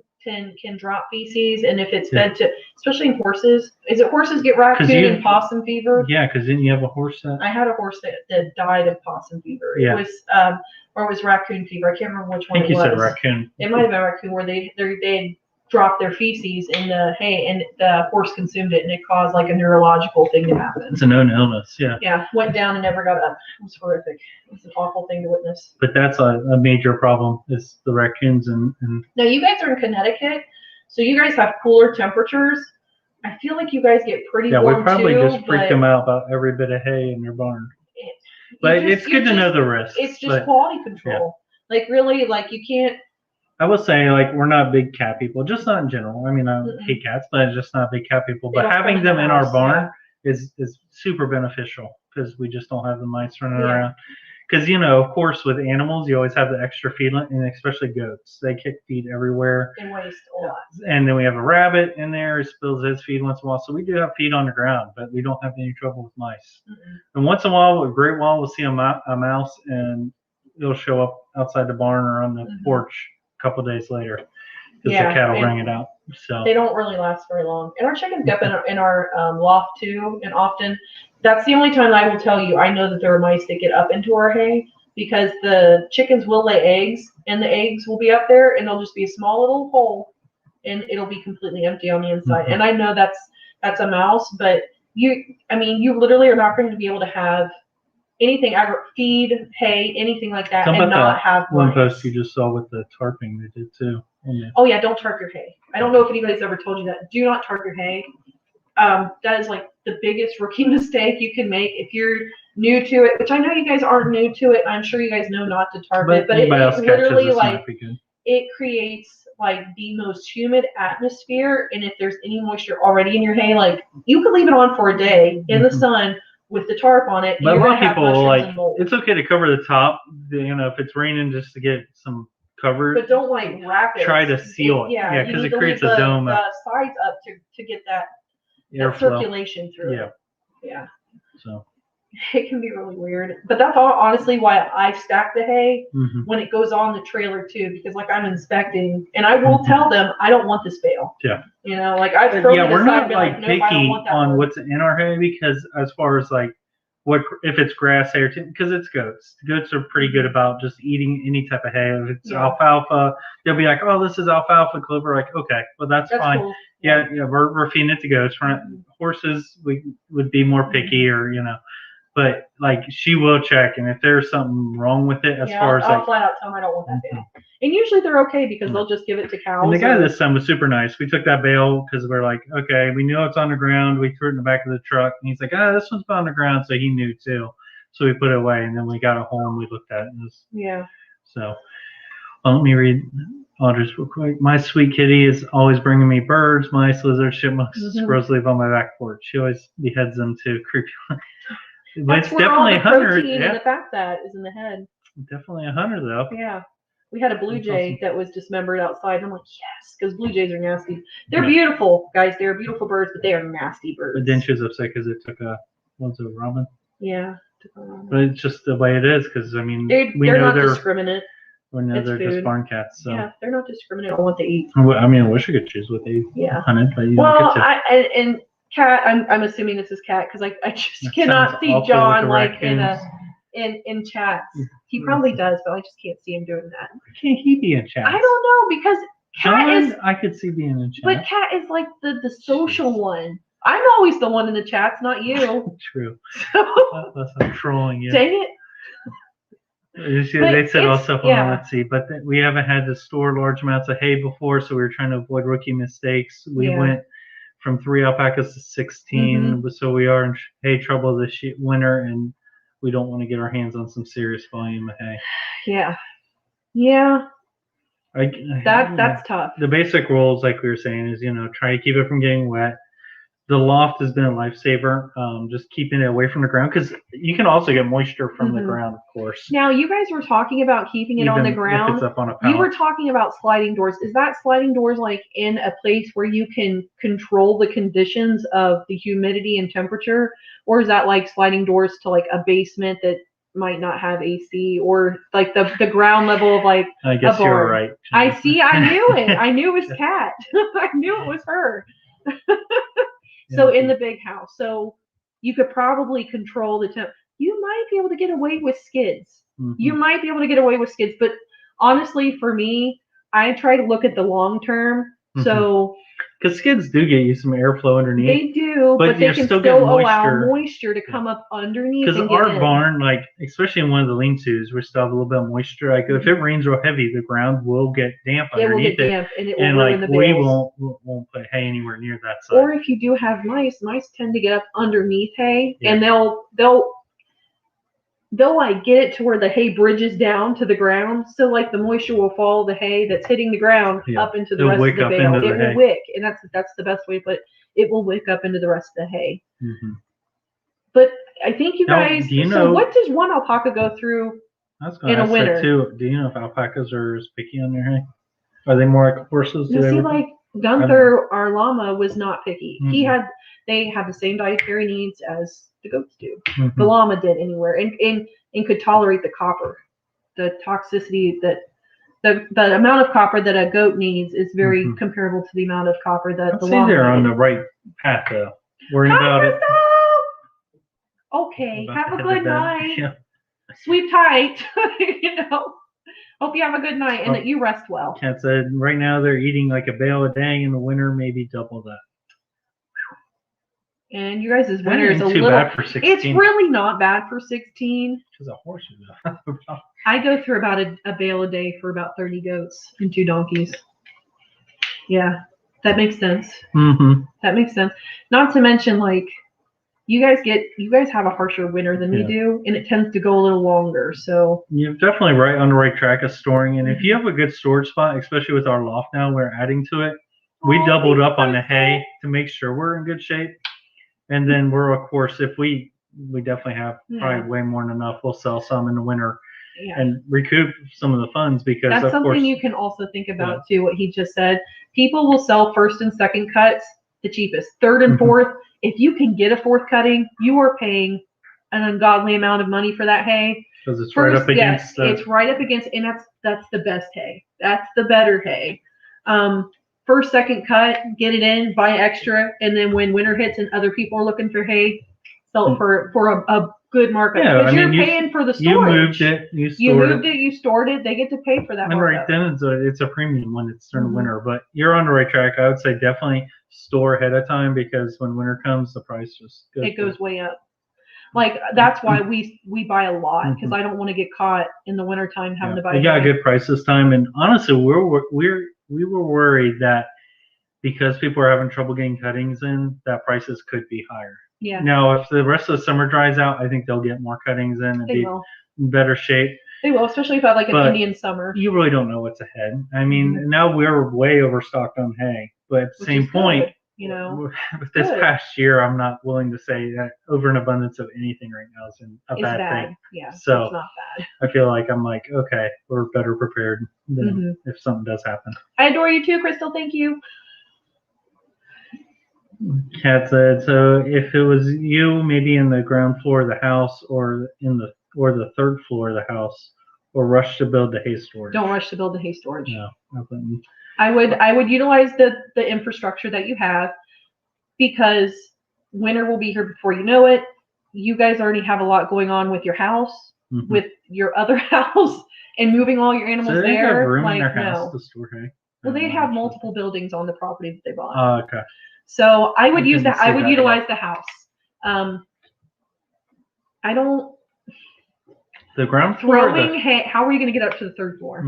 drop feces, and if it's fed to, especially in horses, is it horses get raccoon and possum fever? Yeah, because didn't you have a horse that? I had a horse that died of possum fever. Yeah. It was or it was raccoon fever. I can't remember which one I think you said raccoon. It might have been raccoon where they dropped their feces in the hay and the horse consumed it and it caused like a neurological thing to happen. It's a known illness, yeah. Yeah, went down and never got up. It was horrific. It's an awful thing to witness. But that's a major problem is the raccoons and. Now you guys are in Connecticut, so you guys have cooler temperatures. I feel like you guys get pretty warm too. Yeah, we probably just freak them out about every bit of hay in your barn. But it's good to know the risks. It's just quality control. Yeah. Like really, like you can't. I will say, like, we're not big cat people, just not in general. I mean, I hate cats, but just not big cat people. But having them in our barn is super beneficial because we just don't have the mice running around. Because, you know, of course, with animals, you always have the extra feed, and especially goats. They kick feed everywhere. And waste a lot. And then we have a rabbit in there who spills his feed once in a while. So we do have feed on the ground, but we don't have any trouble with mice. And once in a while, a great while, we'll see a mouse, and it'll show up outside the barn or on the porch a couple of days later because the cat will bring it out. So they don't really last very long. And our chickens get up in our loft too, and often that's the only time I will tell you I know that there are mice that get up into our hay because the chickens will lay eggs and the eggs will be up there and there'll just be a small little hole and it'll be completely empty on the inside. And I know that's a mouse, but you literally are not going to be able to have anything, feed, hay, anything like that, and not have one post you just saw with the tarping they did too. Oh yeah, don't tarp your hay. I don't know if anybody's ever told you that. Do not tarp your hay. That is like the biggest rookie mistake you can make if you're new to it, which I know you guys aren't new to it. I'm sure you guys know not to tarp it, but it literally it creates like the most humid atmosphere, and if there's any moisture already in your hay, like you could leave it on for a day in the sun with the tarp on it. But a lot of people like it's okay to cover the top, you know, if it's raining just to get some cover. But don't like wrap it. Try to seal it. Yeah, because it creates a dome. The sides up to get that circulation through it. Yeah. So it can be really weird, but that's honestly why I stack the hay when it goes on the trailer too, because like I'm inspecting and I will tell them I don't want this bale. Yeah. You know, like I've we're not like picky on what's in our hay because as far as like what if it's grass hay or because it's goats. Goats are pretty good about just eating any type of hay. If it's alfalfa, they'll be like, oh, this is alfalfa clover. Like, okay, well that's fine. Cool. Yeah, we're feeding it to goats. Horses, we would be more picky, or you know, but like she will check, and if there's something wrong with it, as far as I'll flat out tell them I don't want that bale. And usually they're okay because they'll just give it to cows. And the guy this time was super nice. We took that bale because we're like, okay, we know it's on the ground. We threw it in the back of the truck, and he's like, this one's on the ground, so he knew too. So we put it away, and then we got it home. We looked at it, and it was, So let me read Audrey's real quick. My sweet kitty is always bringing me birds, mice, lizards, chipmunks, squirrels live on my back porch. She always beheads them too. Creepy. But it's definitely a hunter. And the fat that is in the head. Definitely a hunter, though. Yeah. We had a blue jay that was dismembered outside. I'm like, yes, because blue jays are nasty. They're beautiful, guys. They're beautiful birds, but they are nasty birds. But then she was upset because it took what's it, robin? Yeah. But it's just the way it is, because I mean, they're not discriminate. We know they're just barn cats. So. Yeah, they're not discriminate on what they eat. I mean, I wish I could choose what they hunted, but you don't get to. And cat, I'm assuming this is cat because I just cannot see John like in chats. He probably does, but I just can't see him doing that. Can't he be in chats? I don't know because cat is. I could see being in chat. But cat is like the social one. I'm always the one in the chats, not you. True. I'm trolling you. Dang it. They said also, let's see, but we haven't had to store large amounts of hay before, so we were trying to avoid rookie mistakes. We went from 3 alpacas to 16, so we are in hay trouble this winter, and we don't want to get our hands on some serious volume of hay. Yeah. Yeah. Like That's tough. The basic rules, like we were saying, is try to keep it from getting wet. The loft has been a lifesaver. Just keeping it away from the ground, because you can also get moisture from the ground, of course. Now, you guys were talking about keeping it on the ground. If it's up on a pallet. You were talking about sliding doors. Is that sliding doors like in a place where you can control the conditions of the humidity and temperature, or is that like sliding doors to like a basement that might not have AC, or like the ground level of like I guess you were right. I knew it. I knew it was Kat. I knew it was her. So in the big house, so you could probably control the temp. You might be able to get away with skids. You might be able to get away with skids, but honestly, for me, I try to look at the long term. So because skids do get you some airflow underneath. They do, but they can still allow moisture to come up underneath. Because our barn, like especially in one of the lean-tos, we still have a little bit of moisture. Like if it rains real heavy, the ground will get damp underneath it. And it will ruin the bales. We won't put hay anywhere near that side. Or if you do have mice tend to get up underneath hay, and they'll like get it to where the hay bridges down to the ground, so like the moisture will follow the hay that's hitting the ground up into the rest of the bale. It will wick, and that's the best way to put it. It will wick up into the rest of the hay. But I think you guys. So what does one alpaca go through in a winter? Too. Do you know if alpacas are as picky on their hay? Are they more like horses? Like Gunther, our llama, was not picky. They had the same dietary needs as the goats do. The llama did anywhere, and could tolerate the copper. The toxicity that the amount of copper that a goat needs is very comparable to the amount of copper that the llama. They're on the right path though. Worrying about it. Okay, have a good night. Sleep tight. Hope you have a good night and that you rest well. Kat said right now they're eating like a bale a day. In the winter, maybe double that. And you guys' winter is a little bad for 16. It's really not bad for 16. Because a horse is I go through about a bale a day for about 30 goats and 2 donkeys. Yeah, that makes sense. That makes sense. Not to mention, like, you guys have a harsher winter than we do, and it tends to go a little longer. So you're definitely right on the right track of storing. And if you have a good storage spot, especially with our loft now, we're adding to it. We doubled up on the hay to make sure we're in good shape. And then we're, of course, if we definitely have probably way more than enough, we'll sell some in the winter and recoup some of the funds, because that's something you can also think about too. What he just said, people will sell first and second cuts the cheapest. Third and fourth, if you can get a fourth cutting, you are paying an ungodly amount of money for that hay. Because it's right up against. It's right up against, and that's the best hay. That's the better hay. First, second cut, get it in, buy extra, and then when winter hits and other people are looking for hay, sell it for a good markup. Yeah, because you're paying for the storage. You moved it, you stored it, they get to pay for that. And right then it's a premium when it's during winter. But you're on the right track. I would say definitely store ahead of time, because when winter comes, the price just goes way up. Like that's why we buy a lot, because I don't want to get caught in the wintertime having to buy. We got a good price this time, and honestly, we were worried that because people are having trouble getting cuttings in, that prices could be higher. Yeah. Now, if the rest of the summer dries out, I think they'll get more cuttings in and be in better shape. They will, especially if I have like an Indian summer. You really don't know what's ahead. I mean, now we're way overstocked on hay, but at the same point, with this past year, I'm not willing to say that over an abundance of anything right now is a bad thing. Yeah, so it's not bad. I feel like I'm like, okay, we're better prepared than if something does happen. I adore you too, Crystal. Thank you. Kat said, so if it was you, maybe in the ground floor of the house or the third floor of the house, or rush to build the hay storage. Don't rush to build the hay storage. No. I would utilize the infrastructure that you have, because winter will be here before you know it. You guys already have a lot going on with your house, with your other house, and moving all your animals they there. Have room in their house to store hay? Well, they have multiple buildings on the property that they bought. Oh, okay. So I would utilize the house. I don't. The ground floor. Hay. How are you going to get up to the third floor?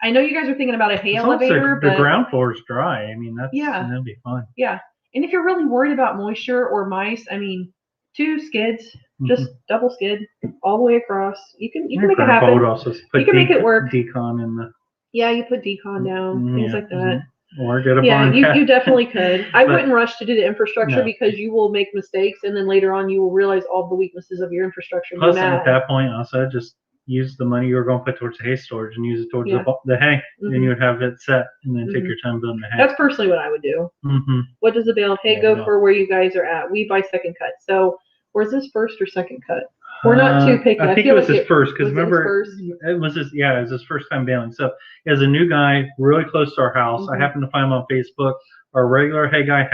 I know you guys are thinking about a hay elevator, but the ground floor is dry. I mean, that'll be fun. Yeah, and if you're really worried about moisture or mice, I mean, 2 skids, just double skid all the way across. You can make it happen. You can make it work. Decon in the. Yeah, you put decon down, things like that. Or get a barn cap. You definitely could. I wouldn't rush to do the infrastructure because you will make mistakes, and then later on you will realize all the weaknesses of your infrastructure. Plus, at that point, also just use the money you were going to put towards the hay storage and use it towards the hay. Then you would have it set, and then take your time building the hay. That's personally what I would do. What does the bale of hay go for? Where you guys are at? We buy second cut. So, where's this first or second cut? We're not too picky. I think it was his first, because remember, it was his first time baling. So, as a new guy, really close to our house, I happened to find him on Facebook. Our regular hay guy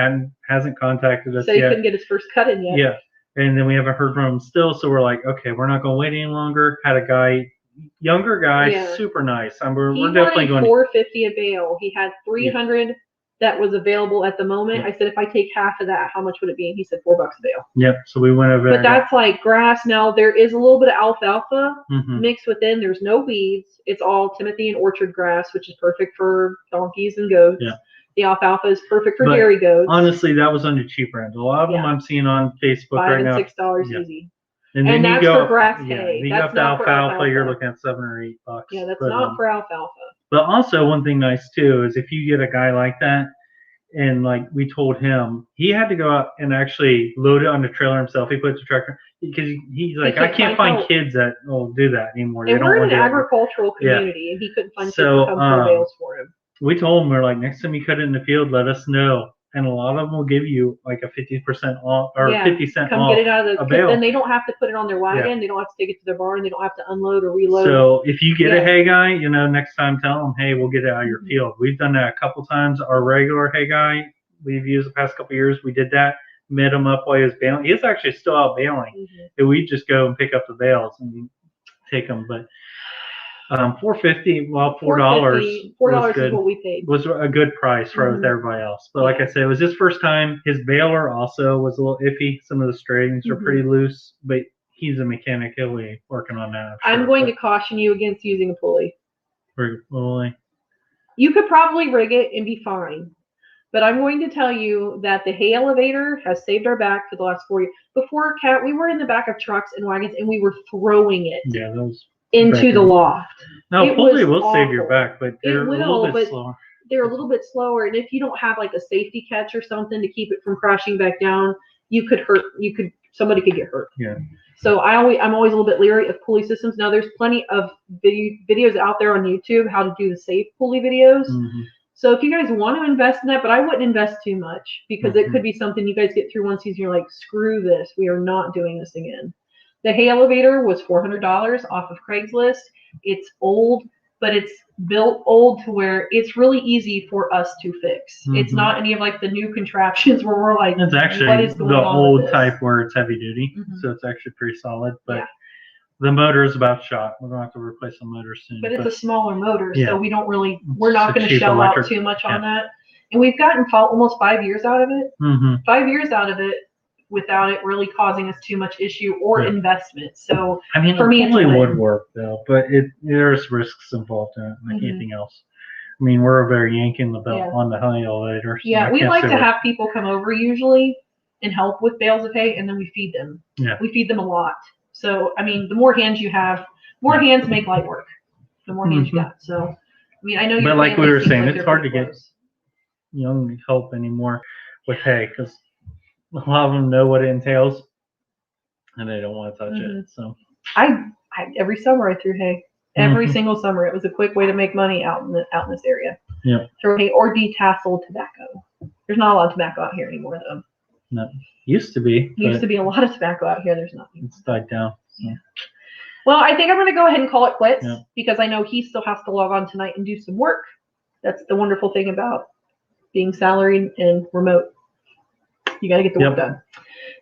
hasn't contacted us yet. So he couldn't get his first cut in yet. Yeah, and then we haven't heard from him still. So we're like, okay, we're not going to wait any longer. Had a guy, younger guy, super nice. We're definitely going. $450 a bale. He had 300. That was available at the moment. I said, if I take half of that, how much would it be? And he said $4 a bale. Yep. So we went over there. But that's like grass. Now there is a little bit of alfalfa mixed within. There's no weeds. It's all Timothy and orchard grass, which is perfect for donkeys and goats. Yeah. The alfalfa is perfect for dairy goats. Honestly, that was on the cheaper end. A lot of them I'm seeing on Facebook right now. $5 and $6 easy. And then that's for grass hay. You got the alfalfa, you're looking at $7 or $8. Yeah, that's not for alfalfa. But also one thing nice too is if you get a guy like that, and like we told him, he had to go out and actually load it on the trailer himself. He puts the tractor because he's like, I can't find kids that will do that anymore. And we're in an agricultural community, and he couldn't find kids to come through bales for him. We told him, we're like, next time you cut it in the field, let us know. And a lot of them will give you like a 50% off or 50 cent come off. Get it out of the bale. Then they don't have to put it on their wagon. They don't have to take it to their barn. They don't have to unload or reload. So if you get a hay guy, next time tell them, hey, we'll get it out of your field. We've done that a couple times. Our regular hay guy we've used the past couple of years, we did that. Met him up while he was baling. He was actually still out baling. And we just go and pick up the bales and take them. But $4.50, well, $4 is what we paid. Was a good price with everybody else. But like I said, it was his first time. His baler also was a little iffy. Some of the strings are pretty loose, but he's a mechanic. He'll be working on that. I'm going to caution you against using a pulley. Pulley. You could probably rig it and be fine. But I'm going to tell you that the hay elevator has saved our back for the last 4 years. Before, Kat, we were in the back of trucks and wagons, and we were throwing it into the loft. No, pulley will save your back, but they're a little bit slower. They're a little bit slower, and if you don't have like a safety catch or something to keep it from crashing back down, somebody could get hurt. Yeah. So I'm always a little bit leery of pulley systems. Now there's plenty of videos out there on YouTube how to do the safe pulley videos. So if you guys want to invest in that, but I wouldn't invest too much because it could be something you guys get through one season. You're like, screw this. We are not doing this again. The hay elevator was $400 off of Craigslist. It's old, but it's built old to where it's really easy for us to fix. It's not any of like the new contraptions where we're like, it's actually what is going the on old with this? type where it's heavy duty. So it's actually pretty solid, but the motor is about shot. We're going to have to replace the motor soon. But it's a smaller motor, so we're not going to shell out too much on that. And we've gotten almost 5 years out of it. 5 years out of it without it really causing us too much issue or investment. So I mean, for me, it would work though, but there's risks involved in it, like anything else. I mean, we're very yanking the belt on the hay elevator. So we like to have people come over usually and help with bales of hay, and then we feed them. We feed them a lot. So, I mean, the more hands you have, more hands make light work. The more hands you got. So, I mean, I know. But like we were saying, it's hard to get young help anymore with hay because a lot of them know what it entails and they don't want to touch it. So, I every summer I threw hay. Every single summer, it was a quick way to make money out in this area. Yeah. Throw hay or detassel tobacco. There's not a lot of tobacco out here anymore, though. No. Used to be a lot of tobacco out here. There's nothing. It's died down. So. Yeah. Well, I think I'm going to go ahead and call it quits because I know he still has to log on tonight and do some work. That's the wonderful thing about being salaried and remote. You got to get the work done.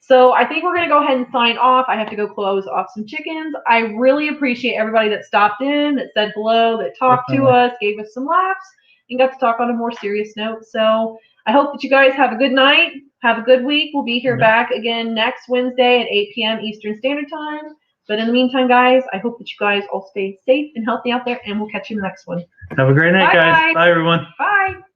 So I think we're going to go ahead and sign off. I have to go close off some chickens. I really appreciate everybody that stopped in, that said hello, that talked to us, gave us some laughs, and got to talk on a more serious note. So I hope that you guys have a good night. Have a good week. We'll be here back again next Wednesday at 8 p.m. Eastern Standard Time. But in the meantime, guys, I hope that you guys all stay safe and healthy out there, and we'll catch you in the next one. Have a great night, guys. Bye, everyone. Bye.